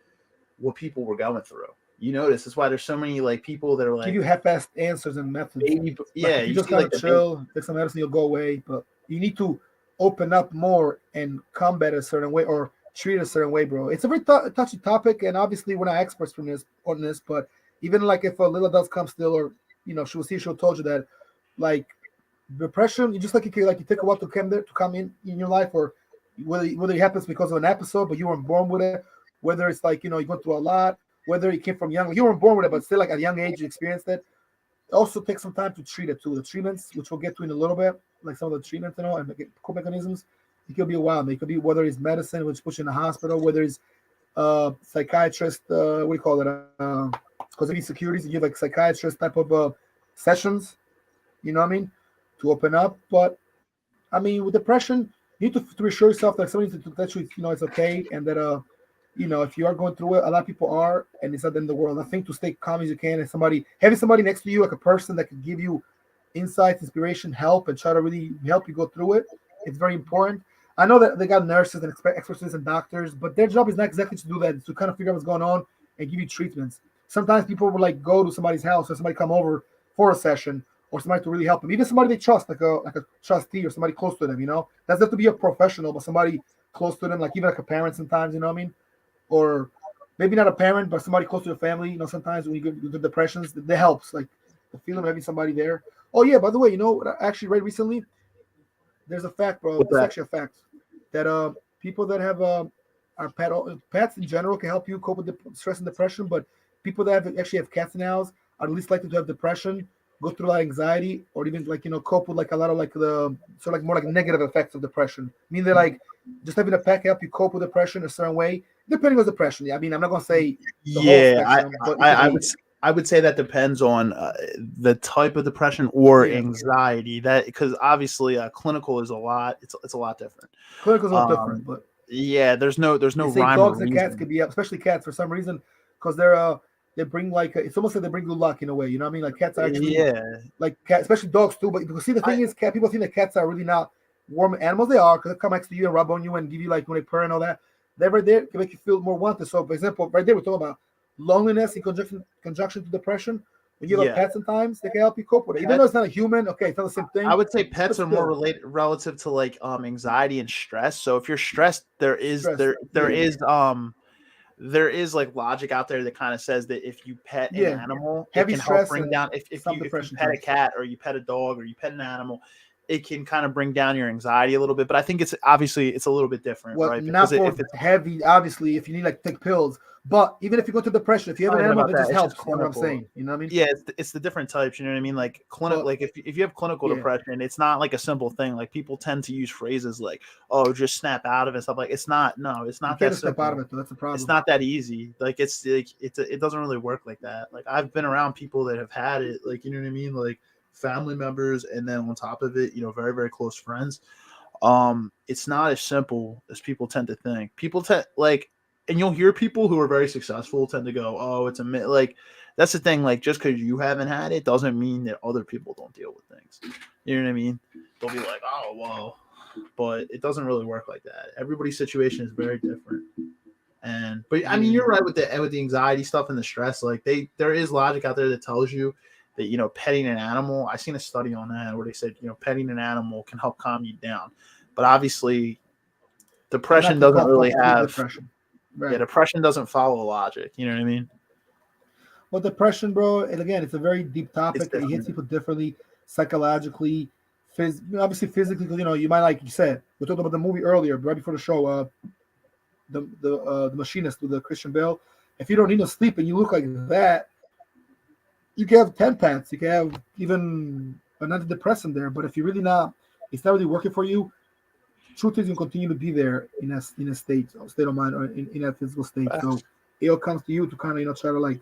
what people were going through. You notice that's why there's so many like people that are give like you half-assed answers and methods. baby. Like Yeah, if you you just see kind like of the baby. chill, take some medicine, you'll go away. But you need to open up more and combat a certain way or treat it a certain way, bro. It's a very touchy topic, and obviously we're not experts on this. But even like if Lila does come still, or she'll told you that like depression, you just like you take a while to come in your life, or whether it happens because of an episode, but you weren't born with it. Whether it's like you went through a lot, whether it came from young, you weren't born with it, but still like at a young age you experienced it. It also takes some time to treat it too. The treatments, which we'll get to in a little bit, like some of the treatments, and core mechanisms, it could be a while. It could be whether it's medicine, which puts you in the hospital, whether it's psychiatrist, what do you call it? Because of these securities, you give like psychiatrist type of sessions, you know what I mean, to open up. But I mean, with depression, you need to reassure yourself that somebody to that it's okay, and that if you are going through it, a lot of people are, and it's not the end of the world. I think to stay calm as you can, and having somebody next to you, like a person that can give you insights, inspiration, help, and try to really help you go through it, it's very important. I know that they got nurses and experts and doctors, but their job is not exactly to do that. It's to kind of figure out what's going on and give you treatments. Sometimes people will like go to somebody's house or somebody come over for a session or somebody to really help them. Even somebody they trust, like a trustee or somebody close to them. Doesn't have to be a professional, but somebody close to them, like even like a parent sometimes. You know what I mean? Or maybe not a parent, but somebody close to your family. Sometimes when you go through depressions, that helps. Like the feeling of having somebody there. Oh yeah, by the way, what I actually read recently? There's a fact, bro. With It's that. actually a fact that people that have are pets in general can help you cope with stress and depression, but people that actually have cats and owls are least likely to have depression, go through a lot of anxiety, or even like cope with like a lot of like the sort of like more like negative effects of depression. I mean, they're like just having a pet can help you cope with depression a certain way, depending on depression. Yeah, I mean, I'm not gonna say the whole Yeah, spectrum, but it I, could I be. would I would say that depends on the type of depression or Yeah, anxiety. That because obviously clinical is a lot. It's a lot different. clinical's a little Um, different, but yeah, there's no they say rhyme or dogs and cats reason. could be up, especially cats for some reason, because they bring like it's almost like they bring good luck in a way. You know what I mean? Like cats are actually Yeah, like cat, especially dogs too. But because see, the I thing is, cat people think that cats are really not warm animals. They are because they come next to you and rub on you and give you like when they purr and all that. They're right there can make you feel more wanted. So, for example, right there we're talking about loneliness in conjunction to depression. When you have a yeah. pet, sometimes they can help you cope with it. Even though Pets. it's not a human, okay, it's not the same I thing, would say but pets are more still related relative to like anxiety and stress. So if you're stressed, there is stress. there there Yeah, is there is like logic out there that kind of says that if you pet an yeah. animal, it Heavy can help stress bring and down some if you depression pet a too. cat or you pet a dog or you pet an animal, it can kind of bring down your anxiety a little bit. But I think it's obviously it's a little bit different, Well, right? Because not if for it's heavy, obviously, if you need like take pills. But even if you go to depression, if you have not an even animal, about that that, just it's just helps. You know what I'm clinical. saying? You know what I mean? Yeah, it's the different types. You know what I mean? Like clinic, But like if you have clinical yeah, depression, it's not like a simple thing. Like people tend to use phrases like, "Oh, just snap out of it," stuff like. It's not. No, it's you not can't that just step out of simple. it. Though. That's the It's problem. not that easy. Like it doesn't really work like that. Like I've been around people that have had it. Like you know what I mean? Like family members, and then on top of it, very very close friends. It's not as simple as people tend to think. People tend like, and you'll hear people who are very successful tend to go, "Oh, it's a myth." Like that's the thing. Like just because you haven't had it doesn't mean that other people don't deal with things. You know what I mean? They'll be like, "Oh, well," but it doesn't really work like that. Everybody's situation is very different. But I mean, Yeah, you're right with the anxiety stuff and the stress. Like there is logic out there that tells you that petting an animal. I seen a study on that where they said petting an animal can help calm you down, but obviously and that depression can doesn't cause really complete have. depression. Yeah, Right. depression doesn't follow logic. You know what I mean? Well, depression, bro, and again, it's a very deep It's topic. It hits different. people differently, psychologically, obviously physically. Because you might, like you said, we talked about the movie earlier, right before the show. The Machinist with the Christian Bale. If you don't need no sleep and you look like that, you can have 10 pants. You can have even an antidepressant there. But if you're really not, it's not really working for you. Truth is, you continue to be there in a state of mind, or in a physical state. So Facts. it all comes to you to kind of try to, like,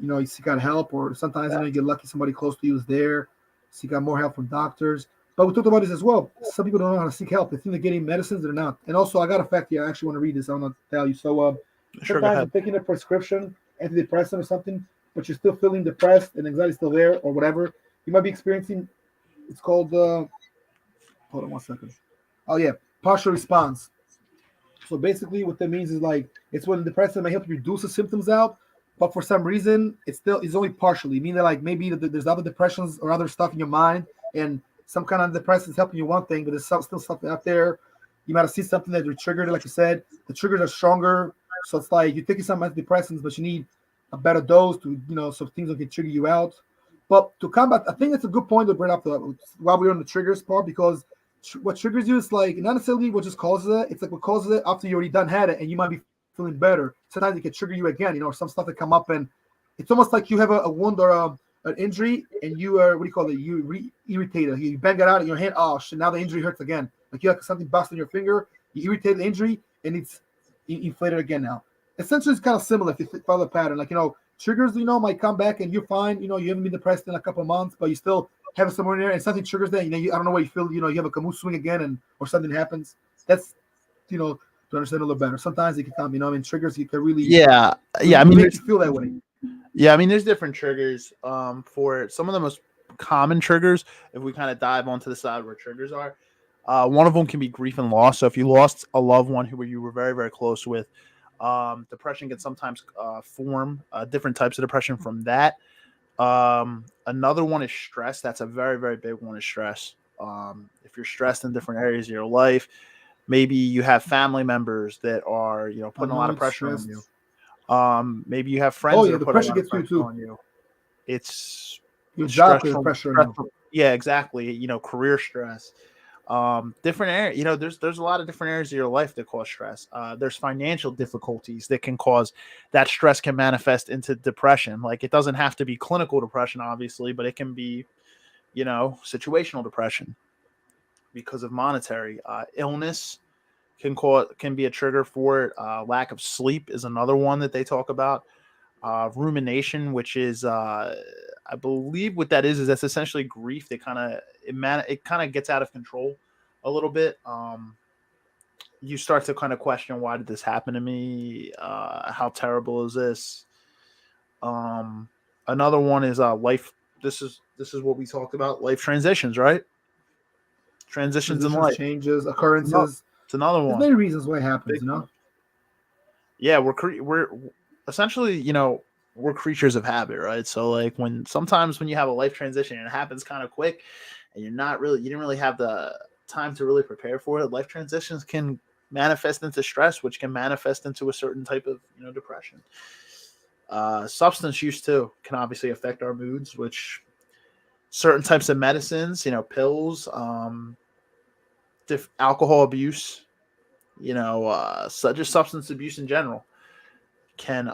you seek out help, or sometimes you Facts. get lucky, somebody close to you is there. Seek out more help from doctors. But we talked about this as well. Some people don't know how to seek help. They think they're getting medicines, they're not. And also, I got a fact here. I actually want to read this. I want to tell you. So, Sure, go sometimes you're ahead. taking a prescription, antidepressant or something, but you're still feeling depressed and anxiety still there, or whatever. You might be experiencing. It's called. Hold on 1 second. Oh yeah, partial response. So basically, what that means is, like, it's when the depression may help you reduce the symptoms out, but for some reason it's only partially. Meaning that, like, maybe there's other depressions or other stuff in your mind, and some kind of depression is helping you one thing, but there's still something out there. You might have seen something that triggered it, like you said. The triggers are stronger, so it's like you're taking some antidepressants, but you need a better dose to so things don't get trigger you out. But to combat, I think it's a good point to bring up while we're on the triggers part, because what triggers you is, like, not necessarily what just causes it. It's like what causes it after you already done had it, and you might be feeling better. Sometimes it can trigger you again, or some stuff that come up, and it's almost like you have a wound or an injury, and you are, what do you call it? You irritated. You bang it out in your hand. Oh shit! Now the injury hurts again. Like you have something bust in your finger. You irritate the injury, and it's inflated again now. Essentially, it's kind of similar if you follow the pattern. Like, triggers, might come back and you're fine. You haven't been depressed in a couple of months, but you still have it somewhere in there, and something triggers that. I don't know what you feel. You have a mood swing again, or something happens. That's to understand a little better. Sometimes it can come. Triggers you can really Yeah, yeah. I mean, make you feel that way. yeah, I mean, there's different triggers. For some of the most common triggers, if we kind of dive onto the side where triggers are, one of them can be grief and loss. So if you lost a loved one who you were very, very close with, depression can sometimes form different types of depression from that. Another one is stress. That's a very, very big one, is stress. If you're stressed in different areas of your life, maybe you have family members that are, putting a lot of Annoyed, pressure on stressed. you. Maybe you have Oh friends that yeah, are the putting a pressure lot of gets to you pressure too. on you. It's Your job puts stressful, pressure on you. stressful. Yeah, exactly. Career stress. Different area. There's a lot of different areas of your life that cause stress. There's financial difficulties that can cause that stress can manifest into depression. Like, it doesn't have to be clinical depression, obviously, but it can be, situational depression because of monetary illness can be a trigger for it. Lack of sleep is another one that they talk about. Rumination, which is I believe what that is that's essentially grief that it kind of gets out of control a little bit. You start to kind of question, why did this happen to me? How terrible is this? Um, Another one is life. This is what we talked about, life transitions, right? Transitions in Transitions, life. changes, No, occurrences. it's another There's one. many reasons why it happens. Big one. Yeah, we're essentially, we're creatures of habit, right? So, like, sometimes when you have a life transition and it happens kind of quick, and you didn't really have the time to really prepare for it, life transitions can manifest into stress, which can manifest into a certain type of, depression. Substance use too can obviously affect our moods, which certain types of medicines, pills, alcohol abuse, such as substance abuse in general can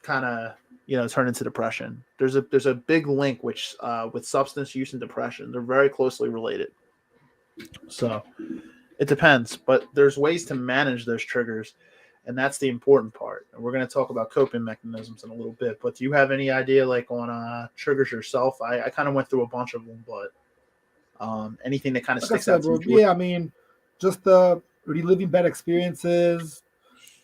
kind of, turn into depression. There's a big link which with substance use and depression. They're very closely related. So it depends, but there's ways to manage those triggers, and that's the important part. And we're going to talk about coping mechanisms in a little bit. But do you have any idea, like, on triggers yourself? I kind of went through a bunch of them, but anything that kind of Like I sticks out said, to you, bro. George? Yeah, I mean, just reliving bad experiences,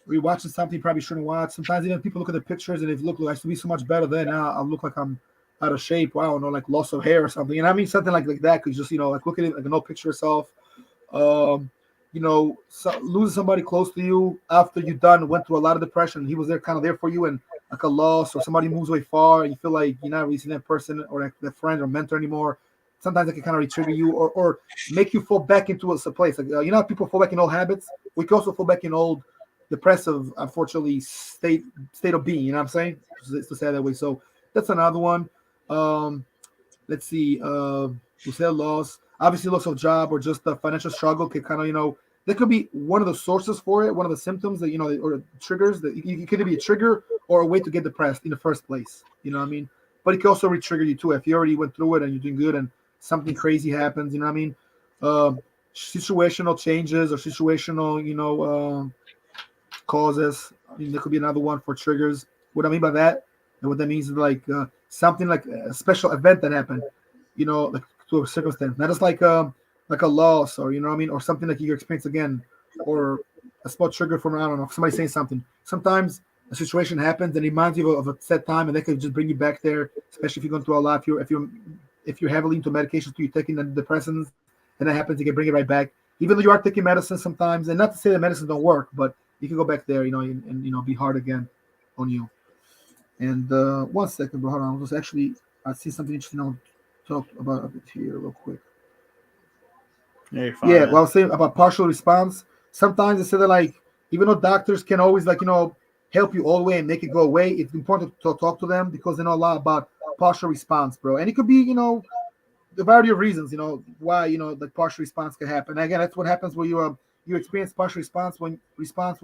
rewatching something you probably shouldn't watch. Sometimes even people look at the pictures and they look like I used to be so much better then. Now I look like I'm out of shape. Wow, no, like loss of hair or something. And I mean something like that. Because just like look at it like an old picture of yourself. Um, losing somebody close to you after you done went through a lot of depression. He was there, kind of there for you, and like a loss, or somebody moves away far, and you feel like you're not really seeing that person or that friend or mentor anymore. sometimes it can kind of re-trigger you or make you fall back into a place. Like you know, how people fall back in old habits. We can also fall back in old depressive, unfortunately, state of being. You know what I'm saying? To say it that way. So that's another one. Um, let's see. We said loss. Obviously, loss of job or just the financial struggle could kind of, you know, that could be one of the sources for it, one of the symptoms that, you know, or triggers that it could be a trigger or a way to get depressed in the first place. You know what I mean? But it can also re-trigger you too if you already went through it and you're doing good and something crazy happens. You know what I mean? Situational changes or situational, you know, causes. I mean, there could be another one for triggers. What I mean by that, and what that means is like something like a special event that happened, you know, like to a circumstance, not just like a loss or you know what I mean, or something like you experience again, or a small trigger from I don't know, somebody saying something. Sometimes a situation happens and it reminds you of a set time, and that could just bring you back there. Especially if you're going through a lot, if you're heavily into medications, you're taking antidepressants, and that happens, you can bring it right back. Even though you are taking medicine sometimes, and not to say that medicine don't work, but you can go back there, you know, and you know, be hard again on you. And 1 second, bro. Hold on. I see something interesting. I'll talk about a bit here real quick. Yeah, you're fine, Yeah, man. well, I was saying about partial response. Sometimes they say that like even though doctors can always like you know help you all the way and make it go away, it's important to talk to them because they know a lot about partial response, bro. And it could be you know a variety of reasons, you know, why you know the partial response can happen. And again, that's what happens when you experience partial response when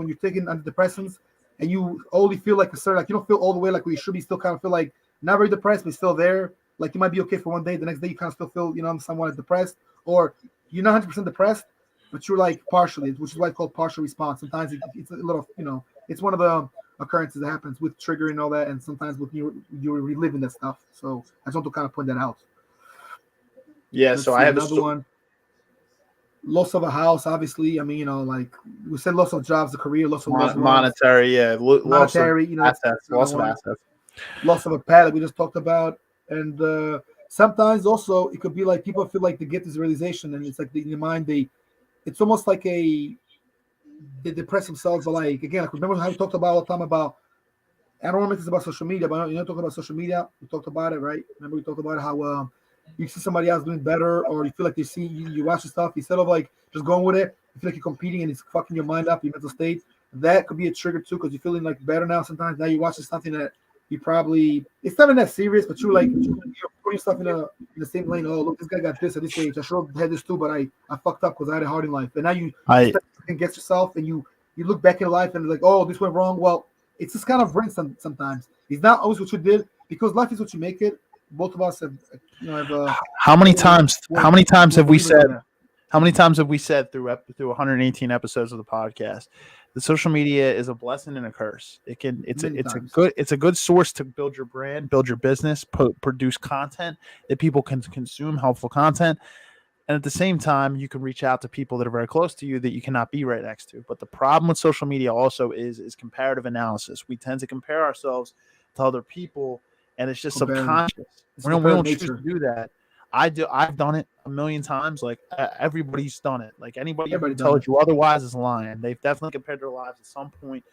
you're taking antidepressants and you only feel like a certain like you don't feel all the way like where you should be. Still kind of feel like not very depressed, but still there. Like you might be okay for one day, the next day you kind of still feel you know somewhat depressed, or you're not 100% depressed, but you're like partially, which is why it's called partial response. Sometimes it's a little you know it's one of the occurrences that happens with triggering and all that, and sometimes with you're reliving that stuff. So I just want to kind of point that out. Yeah, Let's so I see have a another one. Loss of a house, obviously. I mean, you know, like we said, loss of jobs, a career, loss of loved ones, monetary, yeah, loss of monetary. You know, that's assets, another loss of one. assets. Loss of a pet that we just talked about, and sometimes also it could be like people feel like they get this realization, and it's like in your mind it's almost like they depress themselves. But like again, like remember how we talked about all the time about I don't want to make this about social media, but you know, talking about social media, we talked about it, right? Remember we talked about how you see somebody else doing better, or you feel like you watch the stuff instead of like just going with it. You feel like you're competing and it's fucking your mind up, your mental state. That could be a trigger too, because you're feeling like better now. Sometimes now you're watching something that you probably it's not that serious, but you're putting stuff in the same lane. Oh, look, this guy got this at this age. I should have had this too, but I fucked up because I had a hard in life. And now you I start against yourself, and you look back in life and it's like, oh, this went wrong. Well, it's just kind of brain sometimes. It's not always what you did because life is what you make it. Both of us have, you know, have how many we're, times we're, how many times we're have we believers said in that. how many times have we said through 118 episodes of the podcast the social media is a blessing and a curse. Many times. It's a good source to build your brand, build your business, produce content that people can consume, helpful content. And at the same time, you can reach out to people that are very close to you that you cannot be right next to. But the problem with social media also is comparative analysis. We tend to compare ourselves to other people, and it's just Comparing. subconscious. It's We comparative don't choose to nature. do that. I do. I've done it a million times. Like everybody's done it. Like anybody who Everybody done tells it. you otherwise is lying. They've definitely compared their lives at some point,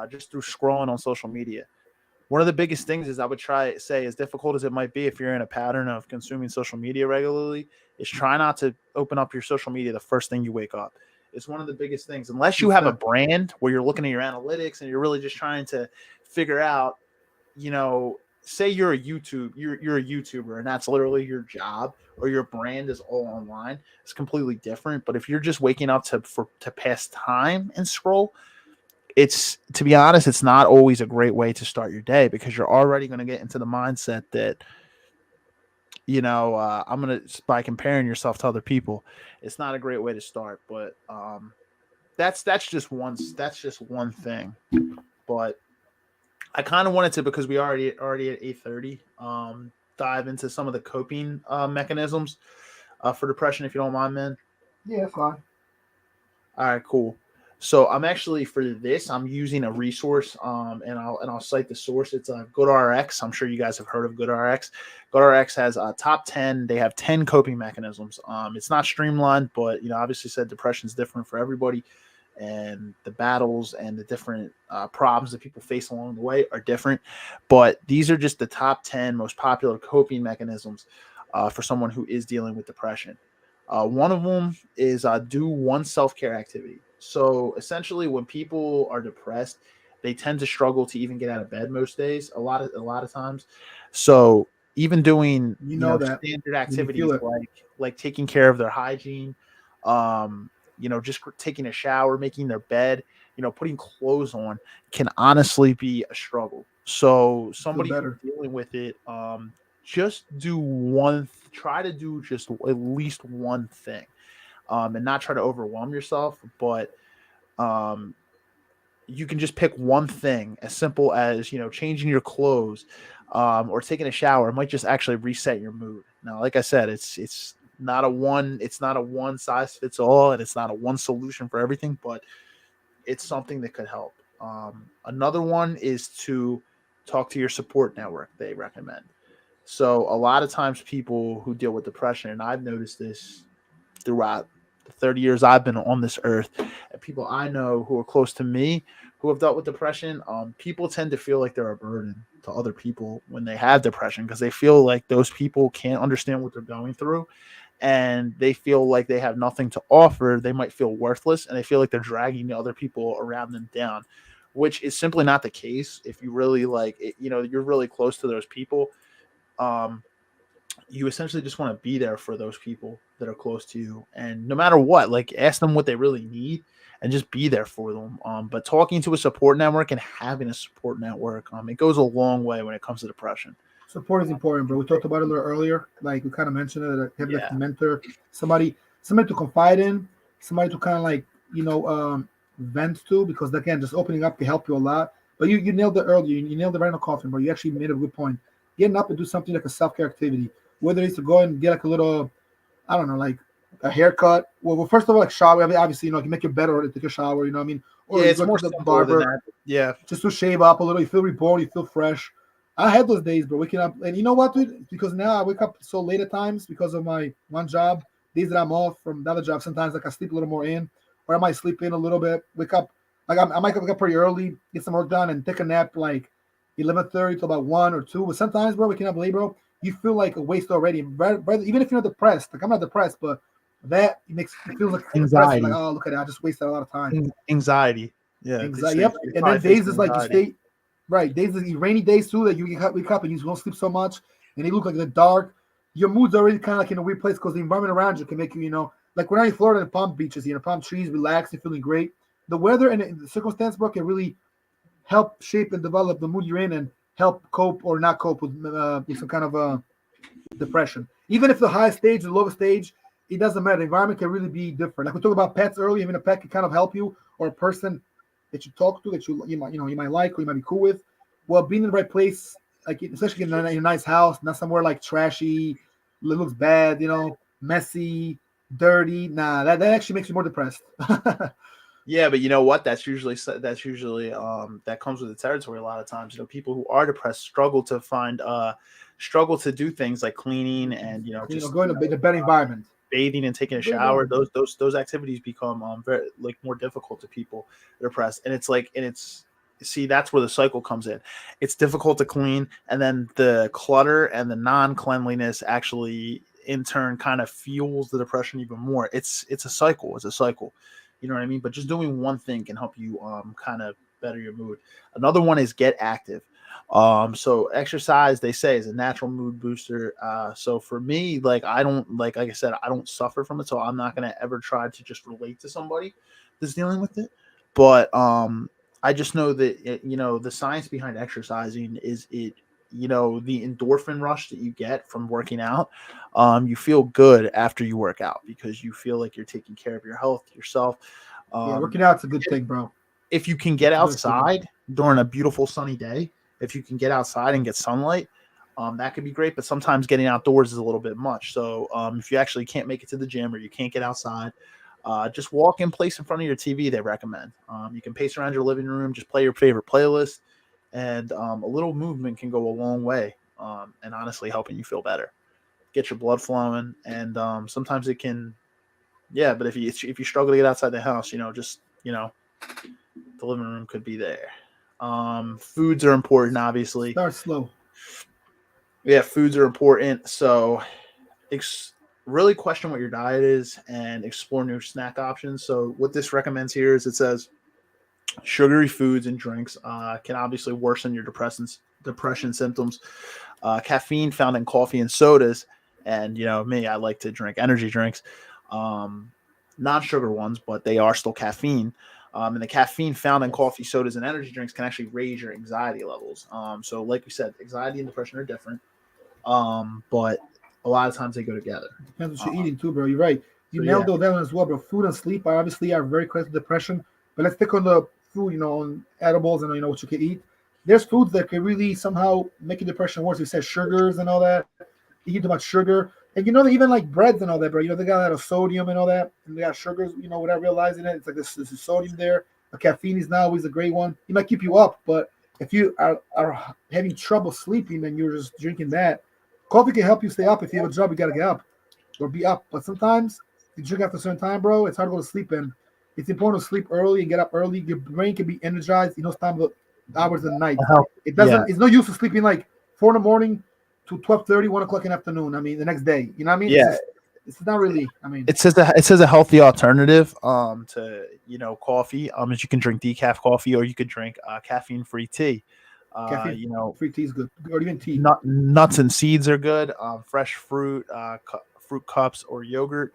just through scrolling on social media. One of the biggest things is I would try say, as difficult as it might be if you're in a pattern of consuming social media regularly, is try not to open up your social media the first thing you wake up. It's one of the biggest things. Unless you Good have a step. brand where you're looking at your analytics and you're really just trying to figure out, say you're you're a YouTuber and that's literally your job or your brand is all online. It's completely different. But if you're just waking up to pass time and scroll, it's to be honest, it's not always a great way to start your day because you're already going to get into the mindset that I'm gonna by comparing yourself to other people. It's not a great way to start, but that's just one thing. But I kind of wanted to because we already at 8:30. Dive into some of the coping mechanisms for depression, if you don't mind, man. Yeah, fine. All right, cool. So I'm actually for this, I'm using a resource, and I'll cite the source. It's GoodRx. I'm sure you guys have heard of GoodRx. GoodRx has a top 10. They have 10 coping mechanisms. It's not streamlined, but obviously said depression is different for everybody, and the battles and the different problems that people face along the way are different. But these are just the top 10 most popular coping mechanisms. for someone who is dealing with depression. One of them is do one self-care activity. So essentially, when people are depressed, they tend to struggle to even get out of bed most days. A lot of times, so even doing You know that standard when you feel activities it. like taking care of their hygiene, just taking a shower, making their bed, putting clothes on can honestly be a struggle. So You feel somebody who's better. dealing with it, just do one. Try to do just at least one thing, and not try to overwhelm yourself. But um, you can just pick one thing, as simple as changing your clothes, or taking a shower. It might just actually reset your mood. Now, like I said, it's not a one size fits all, and it's not a one solution for everything, but it's something that could help. Another one is to talk to your support network. They recommend. So a lot of times, people who deal with depression, and I've noticed this throughout the 30 years I've been on this earth, and people I know who are close to me who have dealt with depression, people tend to feel like they're a burden to other people when they have depression, because they feel like those people can't understand what they're going through, and they feel like they have nothing to offer. They might feel worthless, and they feel like they're dragging the other people around them down, which is simply not the case. If you really like it, you're really close to those people. Um, you essentially just want to be there for those people that are close to you, and no matter what, like, ask them what they really need and just be there for them. But talking to a support network and having a support network, it goes a long way when it comes to depression. Support is important, bro. We talked about it a little earlier. Like we kind of mentioned it. Like, having like a Yeah, mentor, somebody, somebody to confide in, somebody to kind of like vent to, because again, just opening up can help you a lot. But you nailed it earlier. You nailed it right in the coffin, bro. You actually made a good point. Getting up and do something like a self care activity, whether it's to go and get like a little, I don't know, like a haircut. Well, first of all, like shower. I mean, obviously, you can make your bed or take a shower. You know what I mean? yeah, Or you it's go to more the simpler than barber that. Yeah, just to shave up a little. You feel reborn. You feel fresh. I had those days, bro. Waking up, and you know what, dude? Because now I wake up so late at times because of my one job. Days that I'm off from the other job, sometimes like I sleep a little more in, or I might sleep in a little bit. Wake up, like I might wake up pretty early, get some work done, and take a nap like 11:30 to about 1 or 2. But sometimes, bro, waking up late, bro, you feel like a waste already. Even if you're not depressed, like I'm not depressed, but that it feels like depressing. Like, anxiety, oh, look at it, I just wasted a lot of time. anxiety. Yeah, they Anxiety. say Yep. you're And probably then days facing is like just anxiety. stay right. Days is rainy days too that you wake up and you don't sleep so much and they look like the dark. Your mood's already kind of like in a weird place because the environment around you can make you, like when I'm in Florida and palm beaches, palm trees, relaxed and feeling great. The weather and the circumstance, bro, can really help shape and develop the mood you're in and help cope or not cope with some kind of depression. Even if the highest stage, the lowest stage, it doesn't matter. The environment can really be different. Like we talked about pets earlier, even a pet can kind of help you, or a person that you talk to that you might like or you might be cool with. Well, being in the right place, like especially in a nice house, not somewhere like trashy, looks bad, messy, dirty. Nah, that actually makes you more depressed. Yeah, but you know what? That's usually that comes with the territory. A lot of times, people who are depressed struggle to do things like cleaning and just Going to a better environment. bathing and taking a Good shower. environment. Those activities become very, like, more difficult to people that are depressed, and it's see, that's where the cycle comes in. It's difficult to clean, and then the clutter and the non-cleanliness actually in turn kind of fuels the depression even more. It's a cycle. It's a cycle. You know what I mean? But just doing one thing can help you kind of better your mood. Another one is get active. So exercise, they say, is a natural mood booster. So for me, like, I don't, like I said, I don't suffer from it, so I'm not gonna ever try to just relate to somebody that's dealing with it. But I just know that the science behind exercising is the endorphin rush that you get from working out. You feel good after you work out because you feel like you're taking care of your health, yourself. Yeah, Um, working out's a good thing, bro. if you can get It's a good feeling. outside during a beautiful sunny day, if you can get outside and get sunlight, that could be great. But sometimes getting outdoors is a little bit much. So if you actually can't make it to the gym or you can't get outside, just walk in place in front of your TV. They recommend. You can pace around your living room, just play your favorite playlist, and a little movement can go a long way. And honestly, helping you feel better, get your blood flowing, and sometimes it can. Yeah, but if you struggle to get outside the house, just the living room could be there. Foods are important, obviously. Start slow. Yeah, foods are important. So really question what your diet is and explore new snack options. So what this recommends here is it says sugary foods and drinks can obviously worsen your depression symptoms. Caffeine found in coffee and sodas, and me, I like to drink energy drinks, um, not sugar ones, but they are still caffeine. And the caffeine found in coffee, sodas, and energy drinks can actually raise your anxiety levels. So, like we said, anxiety and depression are different, but a lot of times they go together. Depends what you're eating too, bro. You're right. You So yeah, nailed those down as well, bro. Food and sleep are obviously very connected to depression. But let's stick on the food, on edibles and what you can eat. There's foods that can really somehow make your depression worse. You said sugars and all that. You eat too much sugar. And they even like breads and all that, bro. They got a lot of sodium and all that. And they got sugars, without realizing it. It's like this is sodium there. The caffeine is not always a great one. It might keep you up, but if you are having trouble sleeping and you're just drinking that, coffee can help you stay up. If you have a job, you got to get up or be up. But sometimes you drink after a certain time, bro, it's hard to go to sleep. And it's important to sleep early and get up early. Your brain can be energized in those hours of the night. It doesn't. yeah, It's no use to sleeping like 4 in the morning to 12:30, 1 o'clock in the afternoon. I mean, the next day. You know what I mean? yeah. It's not really. I mean, It says a healthy alternative to coffee is you can drink decaf coffee or you could drink caffeine free tea. caffeine free tea is good, or even tea. Nuts and seeds are good. Fresh fruit, fruit cups or yogurt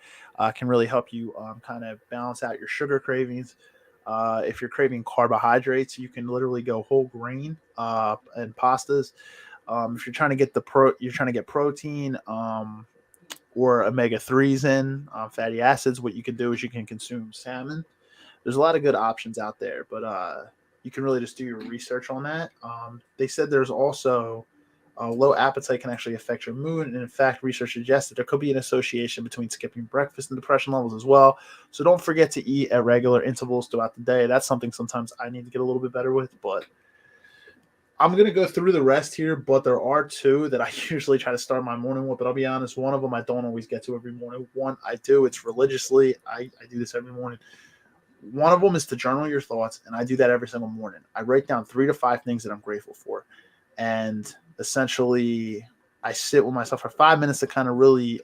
can really help you kind of balance out your sugar cravings. If you're craving carbohydrates, you can literally go whole grain and pastas. If you're trying to get you're trying to get protein or omega-3s in fatty acids. What you can do is you can consume salmon. There's a lot of good options out there, but you can really just do your research on that. They said there's also low appetite can actually affect your mood, and in fact, research suggests that there could be an association between skipping breakfast and depression levels as well. So don't forget to eat at regular intervals throughout the day. That's something sometimes I need to get a little bit better with, but I'm going to go through the rest here, but there are two that I usually try to start my morning with, but I'll be honest, one of them I don't always get to every morning. One I do, it's religiously. I do this every morning. One of them is to journal your thoughts, and I do that every single morning. I write down 3 to 5 things that I'm grateful for, and essentially I sit with myself for 5 minutes to kind of really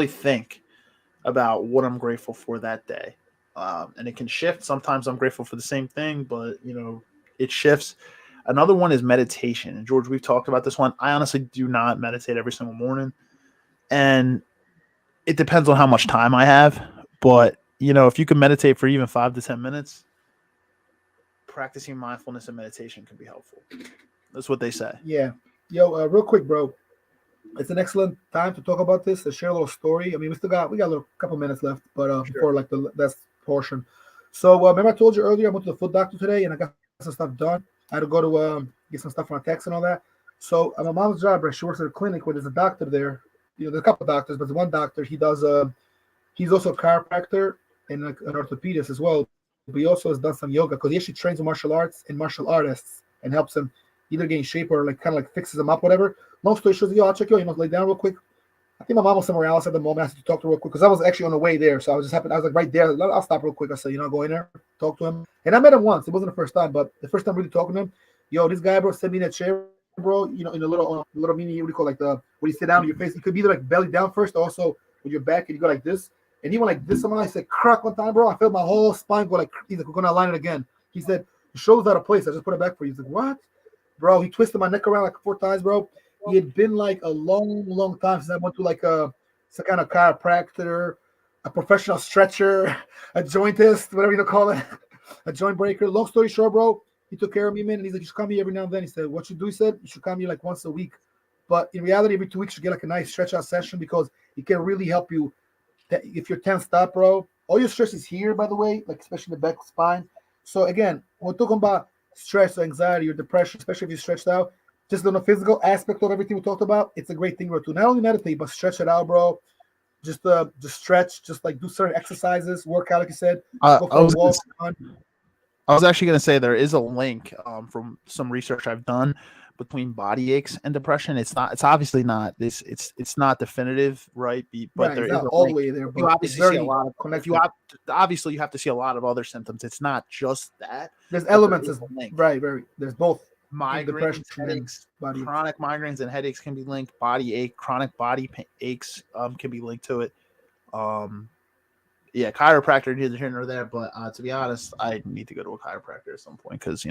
think about what I'm grateful for that day. And it can shift. Sometimes I'm grateful for the same thing, but it shifts. Another one is meditation. And George, we've talked about this one. I honestly do not meditate every single morning. And it depends on how much time I have. But, if you can meditate for even 5 to 10 minutes, practicing mindfulness and meditation can be helpful. That's what they say. Yeah. Yo, real quick, bro. It's an excellent time to talk about this, to share a little story. I mean, we got a little couple minutes left, but Sure. before like the last portion. So remember I told you earlier I went to the foot doctor today and I got some stuff done. I had to go to get some stuff on a text and all that. So my mom's job, she works at a clinic where there's a doctor there. There's a couple of doctors, but the one doctor, he does he's also a chiropractor and an orthopedist as well. But he also has done some yoga because he actually trains in martial arts and martial artists and helps them either get in shape or like kind of like fixes them up, whatever. Long story short, I'll check you, lay down real quick. I think my mom was somewhere else at the moment. I had to talk to her real quick because I was actually on the way there. So I was like right there. I'll stop real quick. I said, go in there, talk to him. And I met him once. It wasn't the first time, but the first time really talking to him, this guy, bro, sat me in a chair, bro, in a little mini, what do you call it, like when you sit down on your face, it could be either like belly down first, also with your back, and you go like this. And he went like this. Somehow I said, crack one time, bro. I felt my whole spine go like, he's like, we're going to align it again. He said, your shoulder's out of place. I just put it back for you. He's like, what? Bro, he twisted my neck around like 4 times, bro. It had been like a long, long time since I went to like some kind of chiropractor, a professional stretcher, a jointist, whatever you call it, a joint breaker. Long story short, bro, he took care of me, man. And he's like, you should come here every now and then. He said, what you do, he said, you should come here like once a week. But in reality, every 2 weeks, you get like a nice stretch out session because it can really help you. If you're tensed up, bro, all your stress is here, by the way, like especially the back spine. So again, when we're talking about stress or anxiety or depression, especially if you're stretched out, just on the physical aspect of everything we talked about, it's a great thing, bro, to not only meditate, but stretch it out, bro. Just stretch, just like do certain exercises, work out, like you said. Go for a walk. I was actually going to say there is a link from some research I've done between body aches and depression. It's obviously not this. It's not definitive, right? But there is all the way there. You obviously see a lot of. Obviously you have to see a lot of other symptoms. It's not just that. There's elements, right? There's both. and depression Migraines, and headaches, body aches. chronic migraines and headaches can be linked. Body ache, chronic body aches can be linked to it. Um, yeah, chiropractor neither here nor there. But to be honest, I need to go to a chiropractor at some point because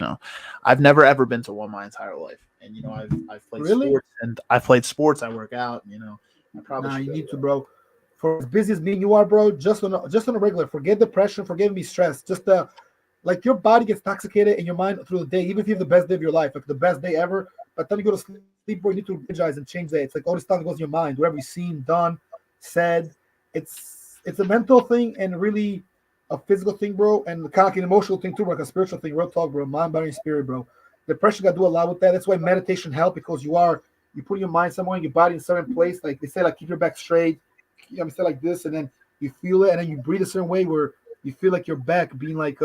I've never ever been to one my entire lice, and I've played Really? sports and I've played sports. I work out. I probably Nah, should you go to need to, one. bro. For as busy as me and you are, bro, just on a regular, forget depression, forget me stress. Just like your body gets intoxicated in your mind through the day, even if you have the best day of your life, like the best day ever. But then you go to sleep, bro, you need to energize and change that. It's like all the stuff that goes in your mind, whatever you've seen, done, said. It's a mental thing and really a physical thing, bro, and kind of like an emotional thing too, like a spiritual thing. Real talk, bro. Mind, body, and spirit, bro. Depression got to do a lot with that. That's why meditation helps because you put your mind somewhere, your body in a certain place. Like they say, like keep your back straight. Say like this, and then you feel it, and then you breathe a certain way where you feel like your back being like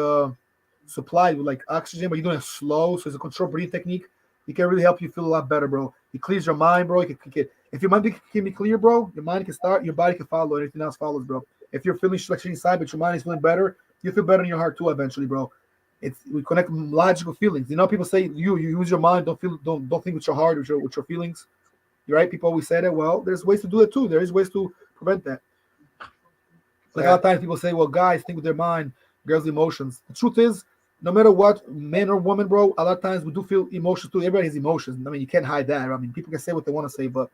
supplied with like oxygen, but you're doing it slow. So it's a controlled breathing technique. It can really help you feel a lot better, bro. It clears your mind, bro. If your mind can be clear, bro, your mind can start, your body can follow, anything else follows, bro. If you're feeling like shit inside, but your mind is feeling better, you feel better in your heart too eventually, bro. We connect logical feelings. People say you use your mind, don't think with your heart, with your feelings. You're right. People always say that. Well, there's ways to do it too. There is ways to prevent that. Like a lot of times people say, well, guys think with their mind, girls' emotions. The truth is, no matter what, man or woman, bro, a lot of times we do feel emotions too. Everybody has emotions. I mean, you can't hide that. I mean, people can say what they want to say, but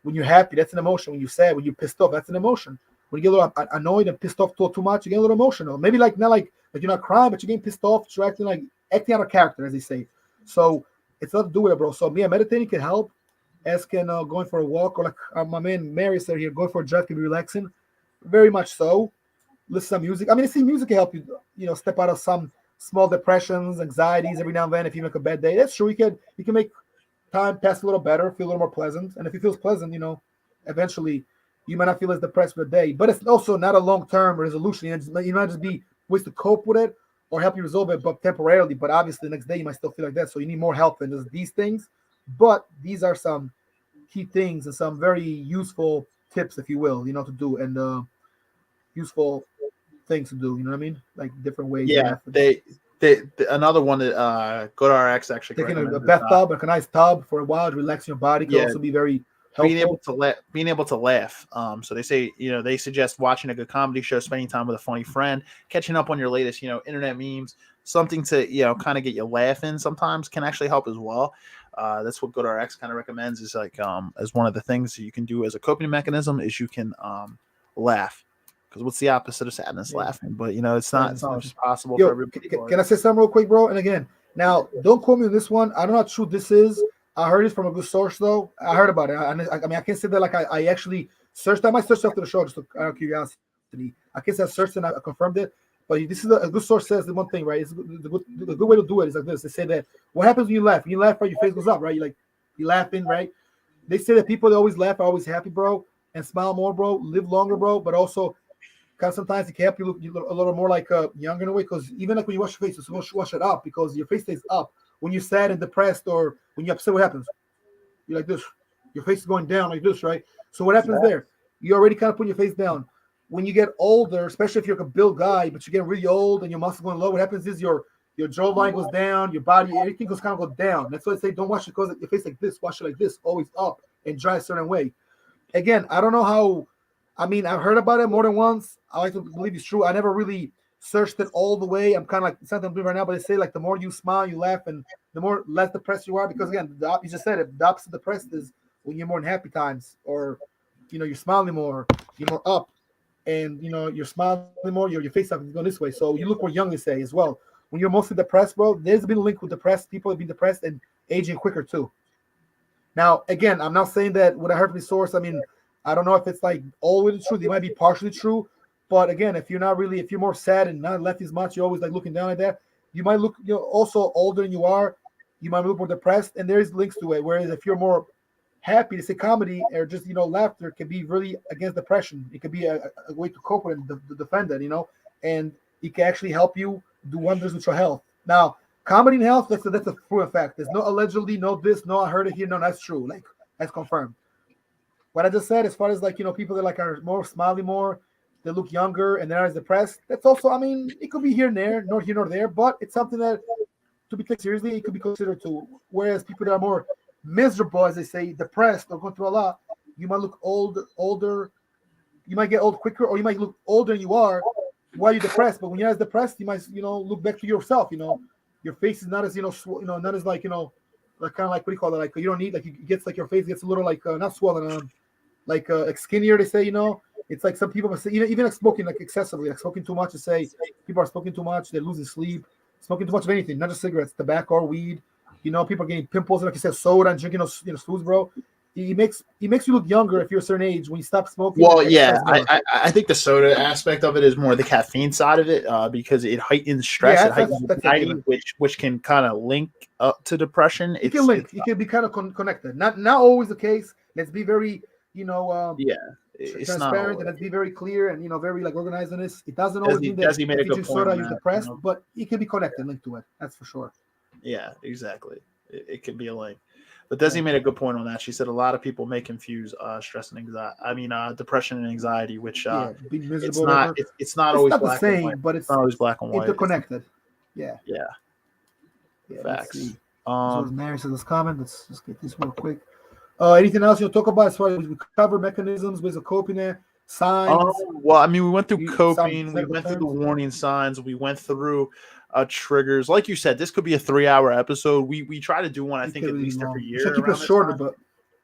when you're happy, that's an emotion. When you're sad, when you're pissed off, that's an emotion. When you get a little annoyed and pissed off too much, you get a little emotional. Maybe like not like you're not crying, but you're getting pissed off. You're acting out of character, as they say. So it's not to do with it, bro. So me, meditating can help, as can going for a walk, or like my man Mary said here, going for a drive can be relaxing. Very much so. Listen to music. I mean, I see music can help you, step out of some small depressions, anxieties every now and then. If you make a bad day, that's true. You can make time pass a little better, feel a little more pleasant. And if it feels pleasant, eventually you might not feel as depressed for the day. But it's also not a long-term resolution. You might just be ways to cope with it or help you resolve it, but temporarily. But obviously, the next day you might still feel like that. So you need more help than just these things. But these are some key things and some very useful tips, if you will, to do and useful things to do. You know what I mean? Like different ways and Yeah, methods. another one that GoodRx actually Taking a recommends is bathtub, like a nice tub for a while, relaxing your body can yeah, also be very helpful. being able to laugh. So they say, they suggest watching a good comedy show, spending time with a funny friend, catching up on your latest, internet memes, something to, kind of get you laughing sometimes can actually help as well. That's what GoodRx kind of recommends is like, as one of the things that you can do as a coping mechanism is you can, laugh. Because what's the opposite of sadness? Yeah, Laughing. But it's not sadness, always nothing. possible for Yo, everybody. can I say something real quick, bro? And again, now don't quote me on this one. I don't know how true this is. I heard it from a good source, though. I heard about it. I mean, I can't say that like I actually searched. I might search after the show just out of curiosity. I guess I searched and I confirmed it. But this is a good source says the one thing, right? It's the good way to do it is like this. They say that what happens when you laugh? When you laugh, right, your face goes up, right? You laughing, right? They say that people that always laugh are always happy, bro, and smile more, bro, live longer, bro. But also, because sometimes it can help you look a little more like younger in a way. Because even like when you wash your face, you're supposed to wash it up because your face stays up. When you're sad and depressed or when you're upset, what happens? You're like this. Your face is going down like this, right? So what happens there? You already kind of put your face down. When you get older, especially if you're like a built guy, but you're getting really old and your muscles going low, what happens is your jawline goes down, your body, everything goes kind of go down. That's why I say don't wash it because your face like this, wash it like this, always up and dry a certain way. Again, I don't know how. I mean, I've heard about it more than once. I like to believe it's true. I never really searched it all the way. I'm kind of like something I'm doing right now, but they say like the more you smile, you laugh, and the more less depressed you are. Because again, you just said it. The opposite of depressed is when you're more in happy times, or you're smiling more, you're more up, and you're smiling more. Your face up is going this way, so you look more young. They say as well. When you're mostly depressed, bro, there's been a link with depressed people have been depressed and aging quicker too. Now, again, I'm not saying that what I heard from the source. I mean, I don't know if it's like all the way true. They might be partially true, but again, if you're more sad and not left as much, you're always like looking down like that. You might look, also older than you are, you might look more depressed, and there's links to it. Whereas if you're more happy, to say comedy or just laughter can be really against depression. It could be a way to cope with it and to defend it, and it can actually help you do wonders with your health. Now, comedy and health, that's a proven fact. There's no allegedly, no this, no I heard it here, no that's true. Like that's confirmed. What I just said, as far as like people that like are more smiley, more they look younger and they're not as depressed. That's also, I mean, it could be here and there, nor here nor there, but it's something that to be taken seriously, it could be considered to. Whereas people that are more miserable, as they say, depressed or going through a lot, you might look older. You might get old quicker, or you might look older than you are while you're depressed. But when you're as depressed, you might look back to yourself. Your face is not as not as like like kind of like what do you call it? Like you don't need like it gets like your face gets a little like not swollen, like skinnier. They say it's like some people say even like smoking like excessively, like smoking too much. To say people are smoking too much, they're losing sleep, smoking too much of anything, not just cigarettes, tobacco or weed. People are getting pimples, like you said, soda and drinking those foods, bro. He makes you look younger if you're a certain age when you stop smoking Well, and yeah, exercise more. I think the soda aspect of it is more the caffeine side of it, because it heightens stress, Yeah, it heightens that's it. anxiety, which can kind of link up to depression. It can link. It can be kind of connected. Not always the case. Let's be very yeah, it's not transparent, always. and let's be very clear and very like organized on this. It doesn't always mean that Desi made a if you good drink point soda on you're that. depressed, but it can be connected, linked to it. That's for sure. Yeah, exactly. It could be a link. But Desi made a good point on that. She said a lot of people may confuse stress and anxiety. Depression and anxiety, which Being it's miserable, not. whatever. It's not It's always not the black and white. same, but It's not always black and white. interconnected. Yeah. Yeah. Let's Facts. see. So Mary says this comment. Let's just get this real quick. Anything else you'll talk about as far as we cover mechanisms, ways of coping there, signs? Well, we went through coping, we medical went through the terms? warning signs, we went through triggers. Like you said, this could be a 3-hour episode. We try to do one, I think, at least every year. Should keep around it this shorter, time. but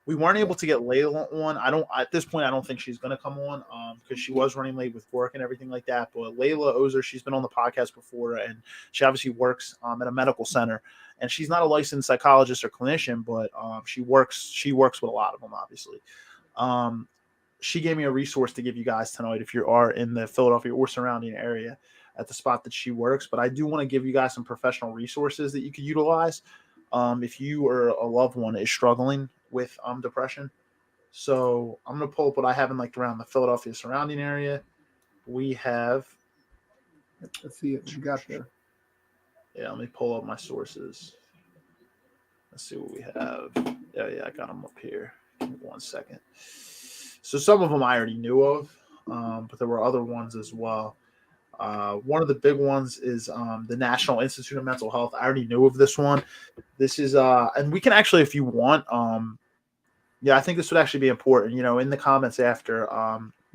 We weren't able to get Leyla on. At this point, I don't think she's going to come on because she was running late with work and everything like that. But Leyla Ozer, she's been on the podcast before, and she obviously works at a medical center. And she's not a licensed psychologist or clinician, but she works with a lot of them, obviously. She gave me a resource to give you guys tonight if you are in the Philadelphia or surrounding area at the spot that she works. But I do want to give you guys some professional resources that you could utilize if you or a loved one is struggling with depression. So I'm going to pull up what I have in like around the Philadelphia surrounding area. We have. Let's see what you got there. Yeah, let me pull up my sources. Let's see what we have. Yeah, I got them up here. Give me 1 second. So some of them I already knew of, but there were other ones as well. One of the big ones is the National Institute of Mental Health. I already knew of this one. This is, and we can actually, if you want, I think this would actually be important. In the comments after,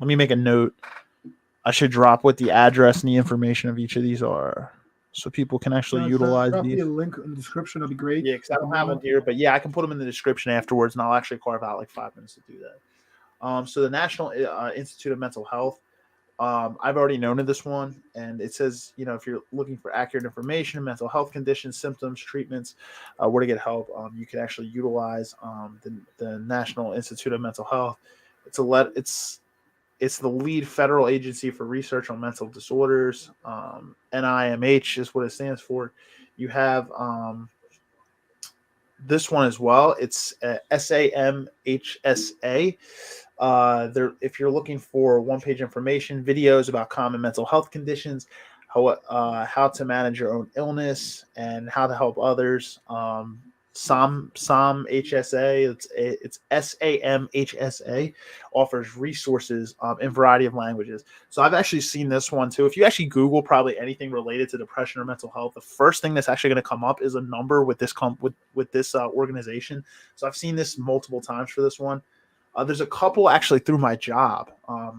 let me make a note. I should drop what the address and the information of each of these are, so people can actually utilize these. A link in the description would be great. Yeah, because I don't have them here, but I can put them in the description afterwards, and I'll actually carve out like 5 minutes to do that. So the National Institute of Mental Health, I've already known of this one, and it says, if you're looking for accurate information, mental health conditions, symptoms, treatments, where to get help, you can actually utilize the National Institute of Mental Health. It's the lead federal agency for research on mental disorders. NIMH is what it stands for. You have this one as well. It's SAMHSA. If you're looking for one-page information, videos about common mental health conditions, how to manage your own illness, and how to help others. SAMHSA, it's SAMHSA, offers resources in a variety of languages. So I've actually seen this one too. If you actually Google probably anything related to depression or mental health, the first thing that's actually going to come up is a number with this organization. So I've seen this multiple times for this one. There's a couple actually through my job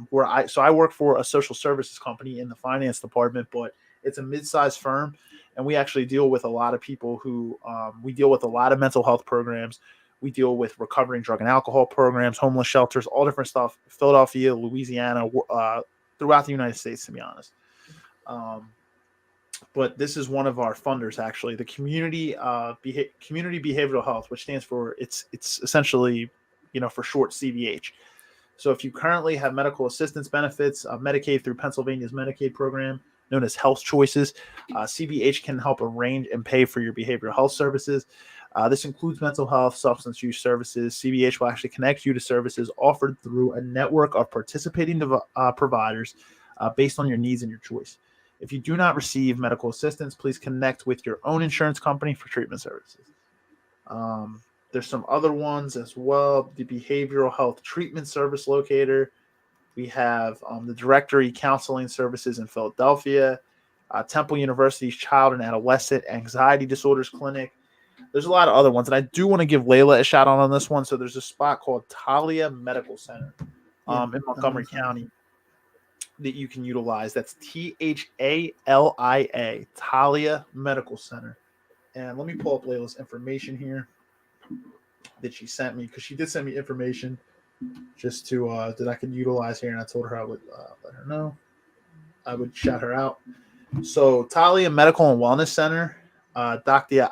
where I work for a social services company in the finance department, but it's a mid-sized firm, and we actually deal with a lot of people who we deal with a lot of mental health programs. We deal with recovering drug and alcohol programs, homeless shelters, all different stuff. Philadelphia, Louisiana, throughout the United States, to be honest. But this is one of our funders, actually, the Community Behavioral Health, which stands for it's essentially, for short, CBH. So if you currently have medical assistance benefits, Medicaid through Pennsylvania's Medicaid program, known as Health Choices, CBH can help arrange and pay for your behavioral health services. This includes mental health, substance use services. CBH will actually connect you to services offered through a network of participating providers based on your needs and your choice. If you do not receive medical assistance, please connect with your own insurance company for treatment services. There's some other ones as well. The Behavioral Health Treatment Service Locator. We have the Directory Counseling Services in Philadelphia. Temple University's Child and Adolescent Anxiety Disorders Clinic. There's a lot of other ones, and I do want to give Leyla a shout out on this one. So there's a spot called Talia Medical Center in Montgomery County that you can utilize. That's THALIA, Talia Medical Center. And let me pull up Layla's information here that she sent me, because she did send me information just to that I could utilize here, and I told her I would let her know. I would shout her out. So Talia Medical and Wellness Center, Dr.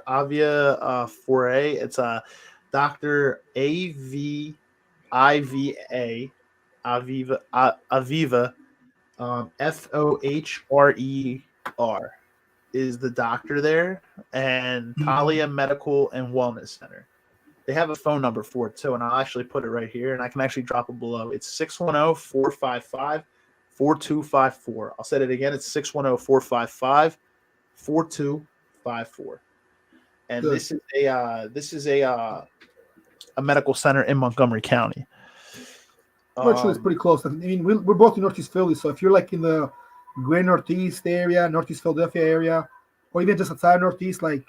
Avia Foray. It's Dr. Aviva Aviva Fohrer is the doctor there, and Talia Medical and Wellness Center. They have a phone number for it too, and I'll actually put it right here, and I can actually drop it below. It's 610-455-4254. I'll say it again. It's 610-455-4254. And Good. this is a medical center in Montgomery County. Virtually, it's pretty close. I mean, we're both in Northeast Philly, so if you're like in the Great Northeast area, Northeast Philadelphia area, or even just outside Northeast, like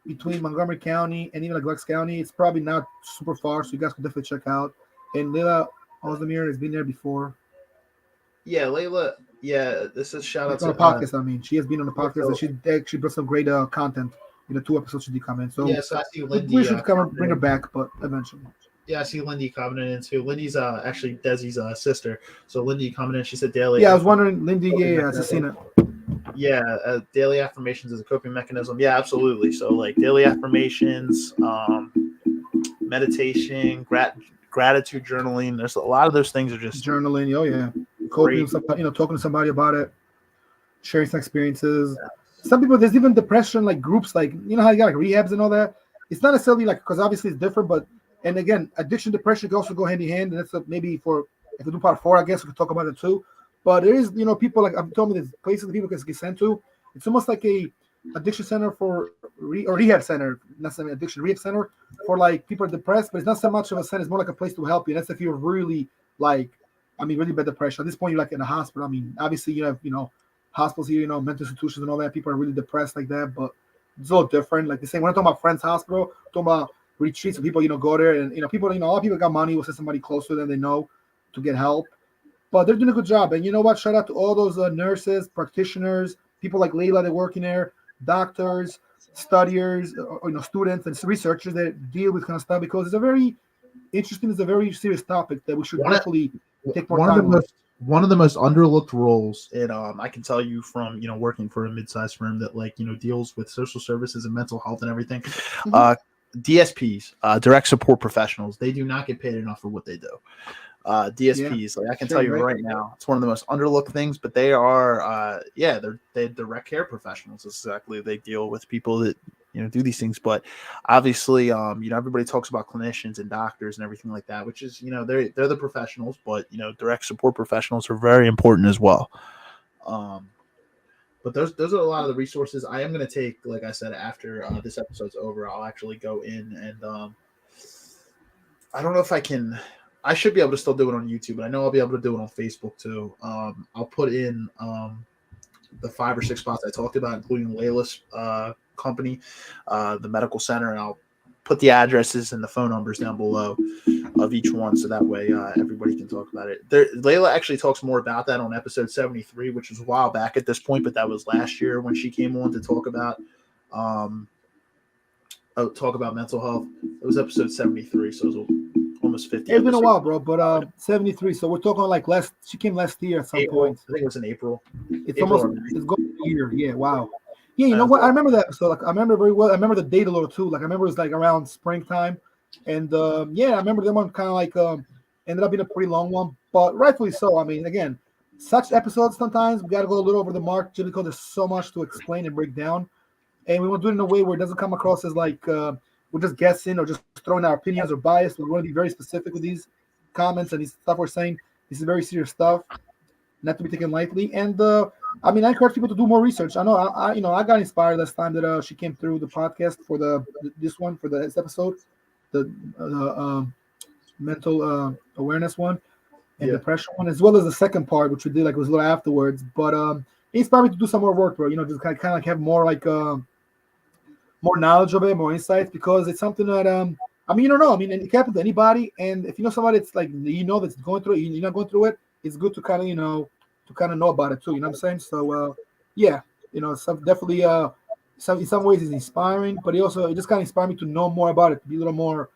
between Montgomery County and even like Glenn County, it's probably not super far, so you guys can definitely check out. And Leyla Ozdemir has been there before. Yeah, Leyla. Yeah, this is shout out on to the podcast. I mean, she has been on the podcast, and she actually brought some great content in the 2 episodes she did come in. So yeah, so I see Lindy. We should bring her back, but eventually. Yeah, I see Lindy commenting in too. Lindy's actually Desi's sister. So Lindy commented. She said daily. Yeah, I was wondering, Lindy. Yeah, I've seen it. Yeah, daily affirmations is a coping mechanism. Yeah, absolutely. So like daily affirmations, meditation, gratitude journaling. There's a lot of those things are just journaling. Oh yeah, coping. Talking to somebody about it, sharing some experiences. Yeah. Some people, there's even depression like groups, like how you got like rehabs and all that. It's not necessarily like, because obviously it's different, but and again, addiction, depression can also go hand in hand, and that's maybe for if we do part 4, I guess we could talk about it too. But there is, people like I'm telling you, there's places that people can get sent to. It's almost like a addiction center or rehab center, not necessarily addiction rehab center for like people are depressed, but it's not so much of a center. It's more like a place to help you. That's if you're really really bad depression. At this point, you're like in a hospital. I mean, obviously you have hospitals here, mental institutions and all that. People are really depressed like that, but it's all different. Like they say, when I'm talking about Friends Hospital, I'm talking about retreats, and people go there, and people, a lot of people got money, will send somebody closer than they know to get help. But they're doing a good job. And you know what? Shout out to all those nurses, practitioners, people like Leyla that work in there, doctors, studiers, students and researchers that deal with kind of stuff, because it's a very interesting, it's a very serious topic that we should definitely take more time on. One of the most underlooked roles, and I can tell you from working for a mid-sized firm that deals with social services and mental health and everything. DSPs, direct support professionals, they do not get paid enough for what they do. DSPs, I can tell you right now, it's one of the most underlooked things, but they are, they're direct care professionals. Exactly, they deal with people that do these things. But obviously, everybody talks about clinicians and doctors and everything like that, which is they're the professionals, but direct support professionals are very important as well. But those are a lot of the resources I am going to take. Like I said, after this episode's over, I'll actually go in and I don't know if I can. I should be able to still do it on YouTube, but I know I'll be able to do it on Facebook too. I'll put in the 5 or 6 spots I talked about, including Layla's company, the medical center, and I'll put the addresses and the phone numbers down below of each one, so that way everybody can talk about it. Leyla actually talks more about that on episode 73, which was a while back at this point, but that was last year when she came on to talk about mental health. It was episode 73, so it was almost 50. It's been a while, bro, but 73. So we're talking like she came last year at some point. I think it was in April. It's going a year. Yeah, wow. Yeah, you know what? I remember that episode. I remember very well. I remember the date a little too. I remember it was around springtime, and I remember that one kind of ended up being a pretty long one, but rightfully so. I mean, again, such episodes sometimes we got to go a little over the mark just because there's so much to explain and break down, and we want to do it in a way where it doesn't come across as we're just guessing or just throwing our opinions or bias. We want to be very specific with these comments and these stuff we're saying. This is very serious stuff, not to be taken lightly. And I encourage people to do more research. I know I got inspired last time that she came through the podcast for this episode, the mental awareness one and depression one, as well as the second part, which we did was a little afterwards. But inspired me to do some more work, bro. Just kind of like have more like more knowledge of it, more insights, because it's something that I mean, you don't know. I mean, it can happen to anybody, and if you know somebody that's like that's going through it, you're not going through it. It's good to kind of know about it too. You know what I'm saying? So yeah, some definitely in some ways it's inspiring, but it just kind of inspired me to know more about it, to be a little more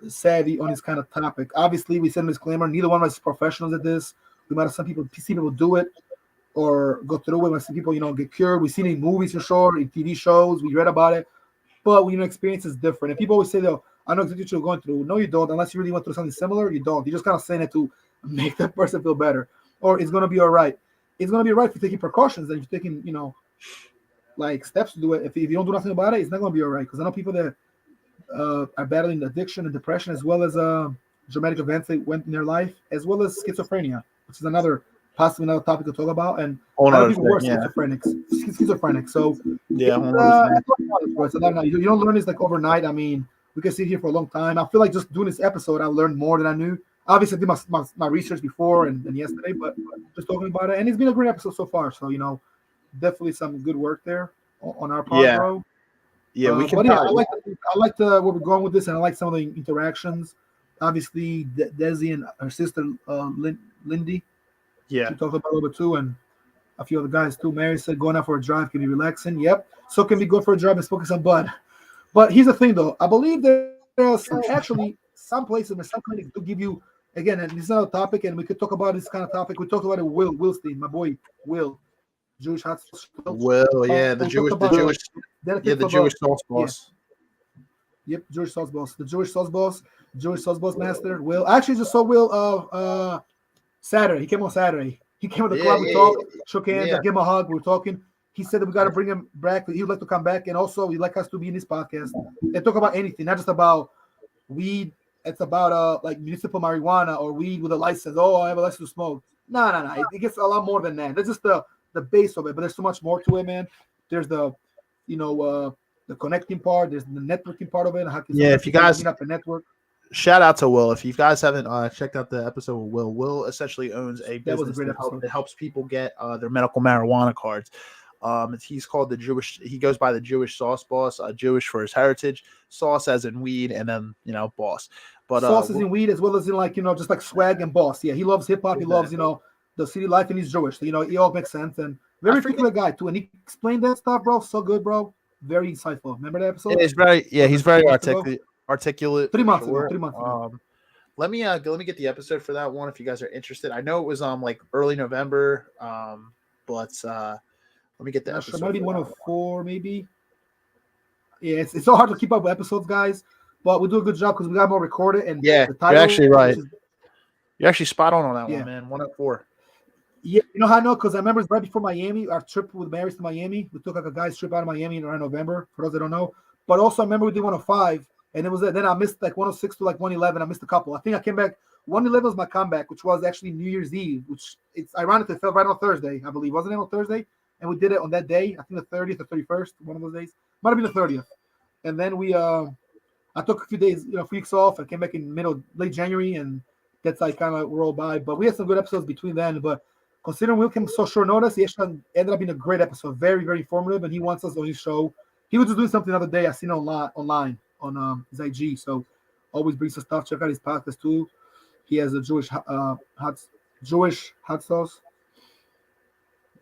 savvy on this kind of topic. Obviously, we said a disclaimer: neither one of us is professionals at this. We might have see people do it or go through it. We see people get cured. We've seen it in movies for sure, in TV shows. We read about it, but experience is different. And people always say, though, I know exactly what you're going through. No, you don't. Unless you really went through something similar, you don't. You're just kind of saying it to make that person feel better, or it's gonna be all right. It's gonna be all right if you're taking precautions and if you're taking like steps to do it. If you don't do nothing about it, it's not gonna be all right. Because I know people that are battling addiction and depression, as well as dramatic events that went in their life, as well as schizophrenia, which is possibly another topic to talk about. And a lot of people were schizophrenic. So yeah, you don't learn this like overnight. I mean, we can sit here for a long time. I feel like just doing this episode, I learned more than I knew. Obviously, I did my research before and yesterday, but just talking about it, and it's been a great episode so far. So definitely some good work there on our part, bro. Yeah, we can. But yeah, I like where we're going with this, and I like some of the interactions. Obviously, Desi and her sister Lindy. Yeah, she talked about a little bit too, and a few other guys too. Mary said going out for a drive can be relaxing. Yep, so can we go for a drive and smoking some bud. But here's the thing, though. I believe there are some places and some clinics do give you, again, and this is another topic, and we could talk about this kind of topic. We talked about it with Will Wilstein, my boy Will, Jewish hot sauce. Will, yeah, the Jewish sauce boss. Yep, Jewish sauce boss. The Jewish sauce boss master. Will, I actually just saw Will Saturday. He came on Saturday. He came to the club. We talked, shook hands. I gave him a hug. We were talking. He said that we got to bring him back. He would like to come back, and also he'd like us to be in this podcast and talk about anything, not just about weed. It's about like municipal marijuana or weed with a license. Oh, I have a license to smoke. No. It gets a lot more than that. That's just the base of it, but there's so much more to it, man. There's the connecting part. There's the networking part of it. If you guys up a network. Shout out to Will. If you guys haven't checked out the episode with Will essentially owns a business that helps people get their medical marijuana cards. He's called he goes by the Jewish sauce boss, Jewish for his heritage, sauce as in weed, and then, boss. But sauce is in weed as well as in just like swag and boss. Yeah, he loves hip hop. He loves, the city life, and he's Jewish. So, it all makes sense. And very particular guy too. And he explained that stuff, bro. So good, bro. Very insightful. Remember that episode? He's very articulate. 3 months ago. Let me get the episode for that one if you guys are interested. I know it was like early November, but let me get the episode. Maybe 104, maybe. Yeah, it's so hard to keep up with episodes, guys, but we do a good job because we got more recorded. And the title, you're actually right. You're actually spot on that one, man. 104. Yeah, you know how I know? Because I remember right before Miami, our trip with Mary's to Miami. We took like a guy's trip out of Miami around November, for those that don't know. But also, I remember we did 105, and it was then I missed like 106 to like 111. I missed a couple. I think I came back. 111 was my comeback, which was actually New Year's Eve, which it's ironically fell right on Thursday, I believe. Wasn't it on Thursday? And we did it on that day. I think the 30th or 31st, one of those days. Might have been the 30th. And then I took a few days, weeks off. I came back in late January, and that's like kind of rolled by. But we had some good episodes between then. But considering Will came so short notice, he actually ended up being a great episode. Very, very informative, and he wants us on his show. He was just doing something the other day. I seen it online on his IG. So always brings some stuff. Check out his podcast too. He has a Jewish hot sauce.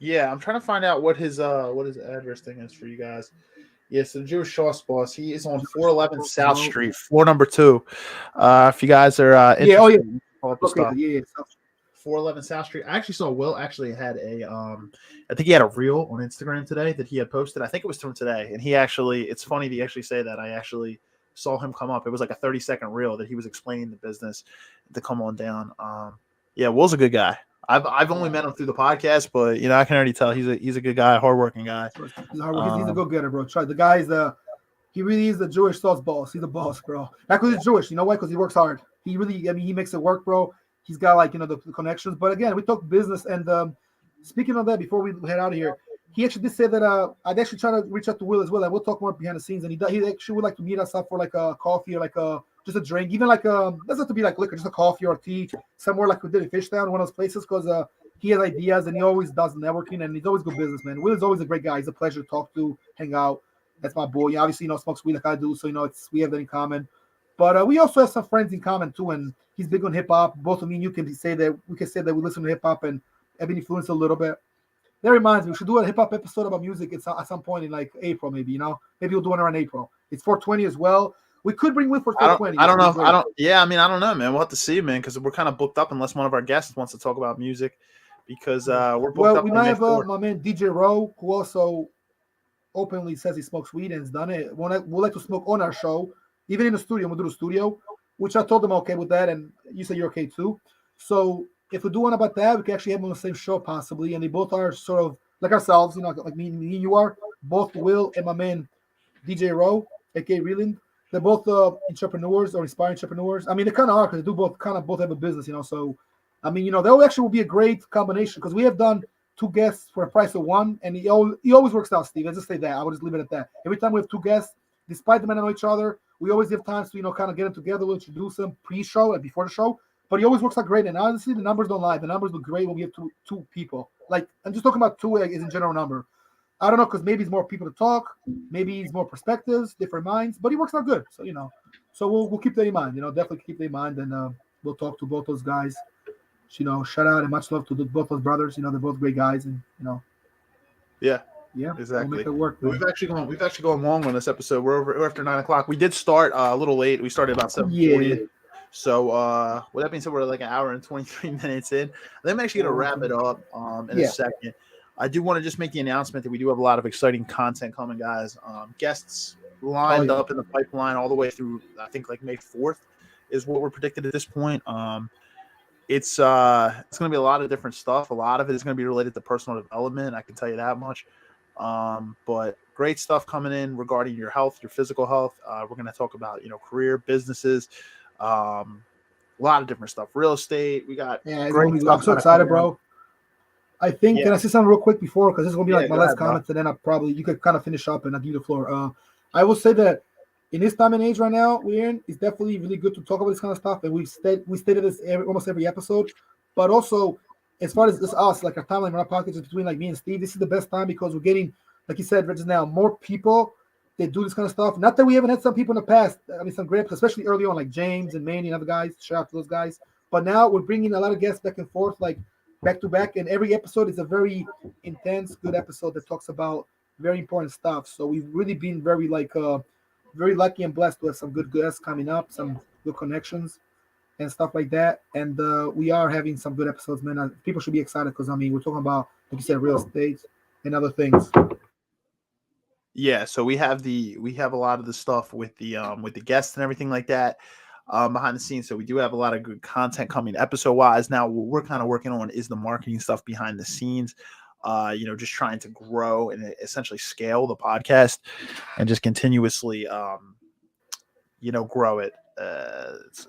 Yeah, I'm trying to find out what his address thing is for you guys. Yes, the Jewish sauce boss. He is on 411 South Street, floor number 2. If you guys are interested, 411 South Street. I actually saw Will actually had I think he had a reel on Instagram today that he had posted. I think it was from today, and it's funny to actually say that. I actually saw him come up. It was like a 30-second reel that he was explaining the business to come on down. Will's a good guy. I've only met him through the podcast, but I can already tell he's a good guy, hardworking guy. He's a good getter, bro. The guy he really is the Jewish sauce boss. He's the boss, bro. Not because he's Jewish, you know why? Because he works hard. He really, he makes it work, bro. He's got the connections. But again, we talk business, and speaking of that, before we head out of here, he actually did say that I'd actually try to reach out to Will as well, and we'll talk more behind the scenes. And he actually would like to meet us up for like a coffee or like just a drink, even like doesn't have to be like liquor, just a coffee or a tea, somewhere like we did in Fishtown, one of those places, because he has ideas, and he always does networking, and he's always good businessman. Will is always a great guy. He's a pleasure to talk to, hang out. That's my boy. Obviously, smokes weed like I do, so we have that in common. But we also have some friends in common too, and he's big on hip hop. Both of me and you can say that we listen to hip hop and have been influenced a little bit. That reminds me, we should do a hip hop episode about music at some point in like April, maybe. Maybe we'll do one around April. It's 420 as well. We could bring Will for 420. I don't know. I don't. Yeah, I mean, I don't know, man. We'll have to see, man, because we're kind of booked up unless one of our guests wants to talk about music, because we're booked up. We might have my man DJ Rowe, who also openly says he smokes weed and has done it. We'd like to smoke on our show, even in the studio. We'll do the studio, which I told them okay with that, and you said you're okay too. So if we do one about that, we can actually have them on the same show possibly, and they both are sort of like ourselves, like me and you are. Both Will and my man DJ Rowe, aka Reeland. They're both entrepreneurs or inspiring entrepreneurs. I mean, they kind of are because they do both have a business, So, I mean, that actually will be a great combination because we have done 2 guests for a price of 1, and he always works out, Steve. Let's just say that. I would just leave it at that. Every time we have 2 guests, despite them not know each other, we always have times to kind of get them together. We'll introduce them pre-show and before the show. But he always works out great, and honestly, the numbers don't lie. The numbers look great when we have two people. Like I'm just talking about 2 is in general number. I don't know because maybe it's more people to talk, maybe it's more perspectives, different minds, but he works out good. So so we'll keep that in mind. Definitely keep that in mind, and we'll talk to both those guys. Shout out and much love to both those brothers. They're both great guys, and Yeah, We'll exactly. make it work. We've actually gone long on this episode. We're after 9 o'clock. We did start a little late. We started about 7:40. Yeah. So with that being said, we're like an hour and 23 minutes in. I'm actually gonna wrap it up in a second. I do want to just make the announcement that we do have a lot of exciting content coming, guys. Guests lined up in the pipeline all the way through, I think, like May 4th is what we're predicted at this point. It's going to be a lot of different stuff. A lot of it is going to be related to personal development. I can tell you that much. But great stuff coming in regarding your health, your physical health. We're going to talk about, career, businesses, a lot of different stuff. Real estate. We got great stuff. I'm so excited, bro. I think, can I say something real quick before? Because this is going to be like my last comments, and then you could kind of finish up and I'll give you the floor. I will say that in this time and age right now we're in, it's definitely really good to talk about this kind of stuff. And we stated this almost every episode. But also, as far as this us, like our timeline, our podcast is between like me and Steve, this is the best time because we're getting, like you said, just now, more people that do this kind of stuff. Not that we haven't had some people in the past. I mean, some great, especially early on, like James and Manny and other guys. Shout out to those guys. But now we're bringing a lot of guests back and forth, like back to back, and every episode is a very intense, good episode that talks about very important stuff. So we've really been very lucky and blessed to have some good guests coming up, some good connections and stuff like that. And we are having some good episodes, man. People should be excited because we're talking about, like you said, real estate and other things. Yeah, so we have a lot of the stuff with the guests and everything like that. Behind the scenes. So we do have a lot of good content coming episode wise. Now what we're kind of working on is the marketing stuff behind the scenes, just trying to grow and essentially scale the podcast and just continuously, grow it.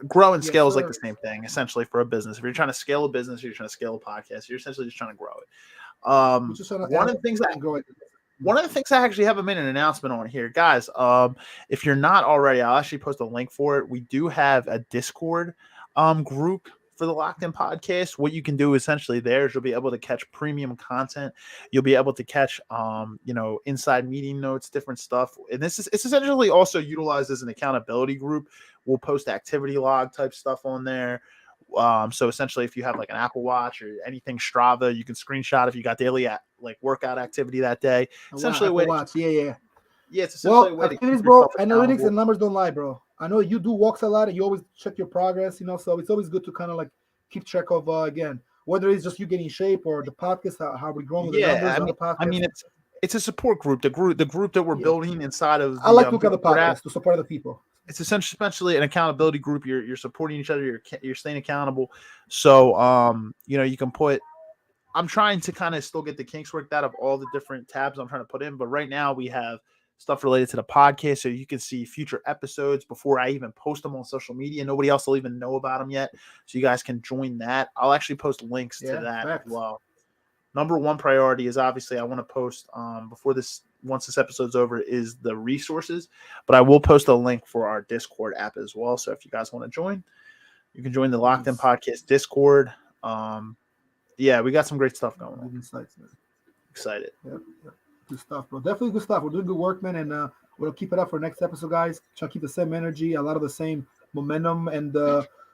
Grow and scale is like the same thing essentially for a business. If you're trying to scale a business, you're trying to scale a podcast, you're essentially just trying to grow it. One of the things I actually haven't made an announcement on here, guys. If you're not already, I'll actually post a link for it. We do have a Discord group for the Locked In Podcast. What you can do essentially there is you'll be able to catch premium content. You'll be able to catch inside meeting notes, different stuff. And it's essentially also utilized as an accountability group. We'll post activity log type stuff on there. So essentially, if you have like an Apple Watch or anything Strava, you can screenshot if you got daily workout activity that day. Essentially, it's essentially a way to keep bro. Analytics and numbers don't lie, bro. I know you do walks a lot and you always check your progress, so it's always good to kind of like keep track of again whether it's just you getting in shape or the podcast, how we're growing with the numbers on the podcast. I mean, it's a support group. The group that we're building inside of. I like to look at the podcast to support other people. It's essentially an accountability group. You're supporting each other. You're staying accountable. So, you can put. I'm trying to kind of still get the kinks worked out of all the different tabs I'm trying to put in. But right now we have stuff related to the podcast, so you can see future episodes before I even post them on social media. Nobody else will even know about them yet, so you guys can join that. I'll actually post links to that as well. Number one priority is obviously I want to post once this episode's over is the resources, but I will post a link for our Discord app as well. So if you guys want to join, you can join the Locked In Podcast Discord. yeah, we got some great stuff going on. Good insights, man. Excited. Yep. Good stuff, bro. Definitely good stuff. We're doing good work, man, and we'll keep it up for next episode, guys. Try to keep the same energy, a lot of the same momentum, and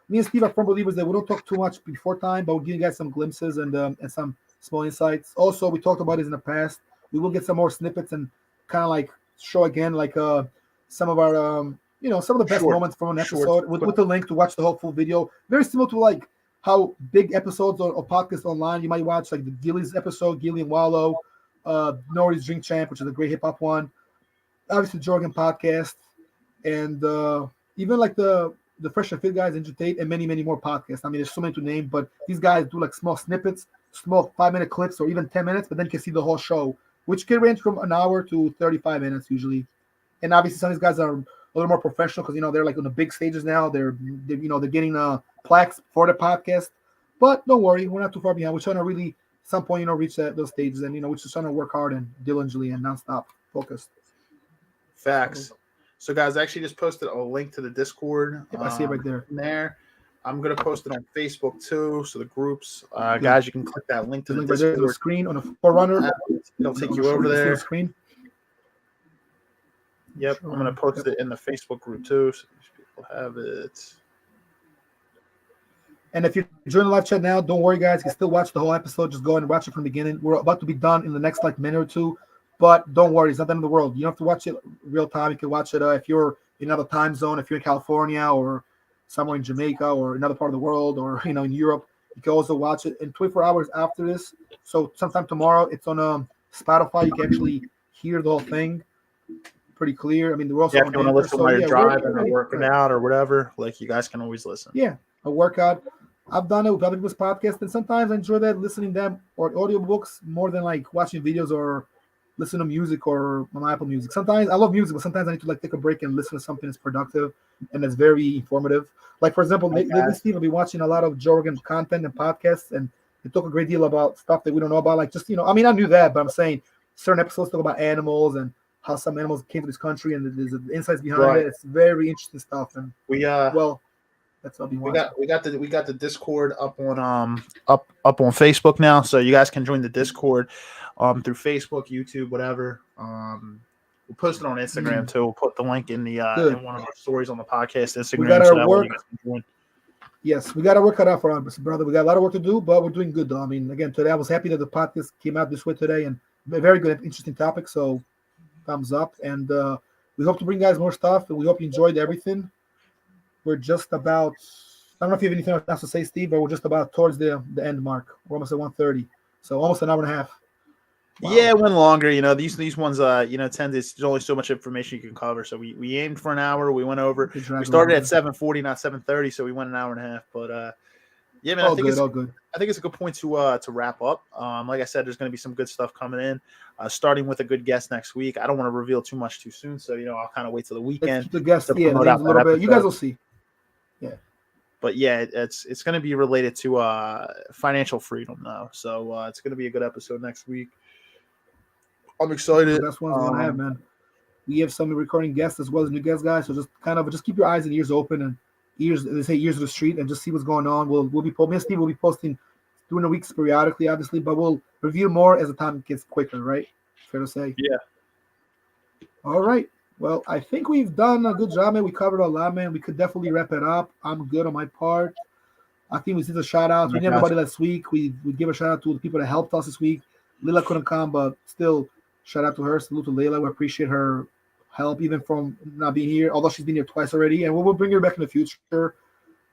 me and Steve are firm believers that we don't talk too much before time, but we'll give you guys some glimpses and some small insights. Also, we talked about this in the past. We will get some more snippets and kind of like show again, like some of our, some of the best moments from an episode with the link to watch the whole full video. Very similar to like how big episodes or podcasts online you might watch, like the Gilly's episode, Gilly and Wallow, Nori's Drink Champ, which is a great hip hop one. Obviously, Jorgen podcast, and even like the Fresh and Fit guys, Andrew Tate, and many more podcasts. I mean, there's so many to name, but these guys do like small snippets, small 5-minute clips, or even 10 minutes, but then you can see the whole show, which can range from an hour to 35 minutes usually. And obviously, some of these guys are a little more professional because they're like on the big stages now. They're getting plaques for the podcast. But don't worry, we're not too far behind. We're trying to really, at some point, reach those stages, and we're just trying to work hard and diligently and nonstop focused. Facts. So, guys, I actually just posted a link to the Discord. Yep, I see it right there. I'm going to post it on Facebook, too. So, the groups. Guys, you can click that link to the Discord. Right there, the screen on the Forerunner. It'll take you over there. The screen. Yep, I'm going to post it in the Facebook group, too, so people have it. And if you're joining the live chat now, don't worry, guys. You can still watch the whole episode. Just go and watch it from the beginning. We're about to be done in the next minute or two. But don't worry, it's not the end of the world. You don't have to watch it real time. You can watch it if you're in another time zone, if you're in California or somewhere in Jamaica or another part of the world or in Europe. You can also watch it in 24 hours after this. So sometime tomorrow, it's on Spotify. You can actually hear the whole thing pretty clear. I mean, we're also if you want to listen while you're driving or working out or whatever, like you guys can always listen. Yeah, a workout. I've done it with other people's podcasts, and sometimes I enjoy that listening to them or audiobooks more than like watching videos or listen to music or on Apple Music. Sometimes I love music, but sometimes I need to like take a break and listen to something that's productive and that's very informative. Like for example, lately Steve will be watching a lot of Joe Rogan content and podcasts, and they talk a great deal about stuff that we don't know about. Like just I mean, I knew that, but I'm saying certain episodes talk about animals and how some animals came to this country and there's the insights behind it. It's very interesting stuff. And that's what we got the Discord up on up on Facebook now, so you guys can join the Discord through Facebook, YouTube, whatever. We'll post it on Instagram too. We'll put the link in the in one of our stories on the podcast Instagram. We got our work. Yes, we got our work cut out for us, brother. We got a lot of work to do, but we're doing good though. I mean, again, today I was happy that the podcast came out this way today, and a very good, interesting topic. So, thumbs up, and we hope to bring you guys more stuff, and we hope you enjoyed everything. We're just about. I don't know if you have anything else to say, Steve, but we're just about towards the end mark. We're almost at 1:30, so almost an hour and a half. Wow. Yeah, it went longer. These ones, there's only so much information you can cover. So we aimed for an hour. We went over. We started at 7:40, not 7:30, so we went an hour and a half. But yeah, man, I think it's a good point to wrap up. Like I said, there's going to be some good stuff coming in, starting with a good guest next week. I don't want to reveal too much too soon, so I'll kind of wait till the weekend. The guest, a little bit. You guys will see. Yeah. But yeah, it's going to be related to financial freedom though. So it's going to be a good episode next week. I'm excited. That's one I have, man. We have some recurring guests as well as new guests, guys. So just keep your eyes and ears open and ears of the street and just see what's going on. We'll be Steve will be posting during the weeks periodically, obviously, but we'll review more as the time gets quicker, right? Fair to say. Yeah. All right. Well, I think we've done a good job, man. We covered a lot, man. We could definitely wrap it up. I'm good on my part. I think we did a shout out. We did everybody last week. We give a shout out to the people that helped us this week. Leyla couldn't come, but still. Shout out to her. Salute to Leyla. We appreciate her help, even from not being here, although she's been here twice already. And we'll bring her back in the future.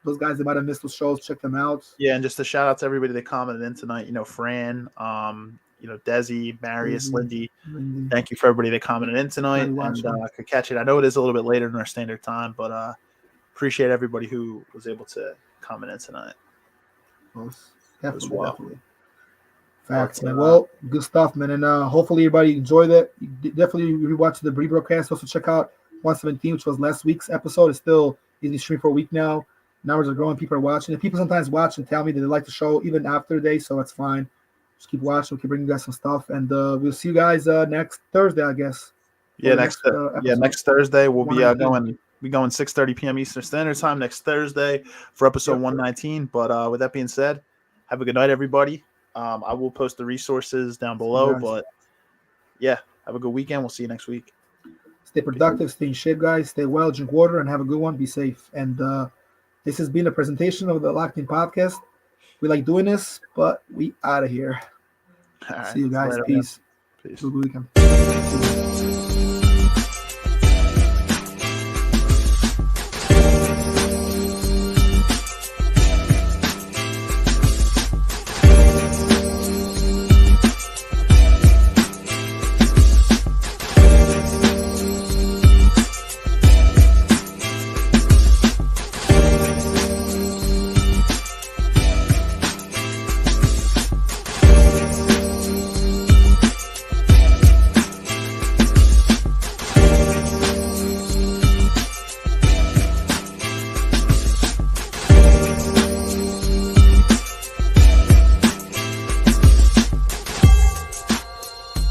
Those guys that might have missed those shows, check them out. Yeah, and just a shout out to everybody that commented in tonight. Fran, Desi, Marius, Lindy. Thank you for everybody that commented in tonight. And could catch it. I know it is a little bit later than our standard time, but appreciate everybody who was able to comment in tonight. Definitely. Facts, man. Well, good stuff, man. And hopefully everybody enjoyed it. Definitely rewatch the rebroadcast. Also check out 117, which was last week's episode. It's still easy stream for a week now. Numbers are growing. People are watching. And people sometimes watch and tell me that they like the show even after the day, so that's fine. Just keep watching. We can bring you guys some stuff. And we'll see you guys next Thursday, I guess. Yeah, next Thursday we'll be going 6:30 p.m. Eastern Standard Time next Thursday for episode 119. But with that being said, have a good night, everybody. I will post the resources down See you below. guys. But yeah, have a good weekend. We'll see you next week. Stay productive, stay in shape, guys. Stay well, drink water, and have a good one. Be safe. And this has been a presentation of the Locked In Podcast. We like doing this, but we out of here. All right. See you guys. Later, man. Peace. Peace. Have a good weekend.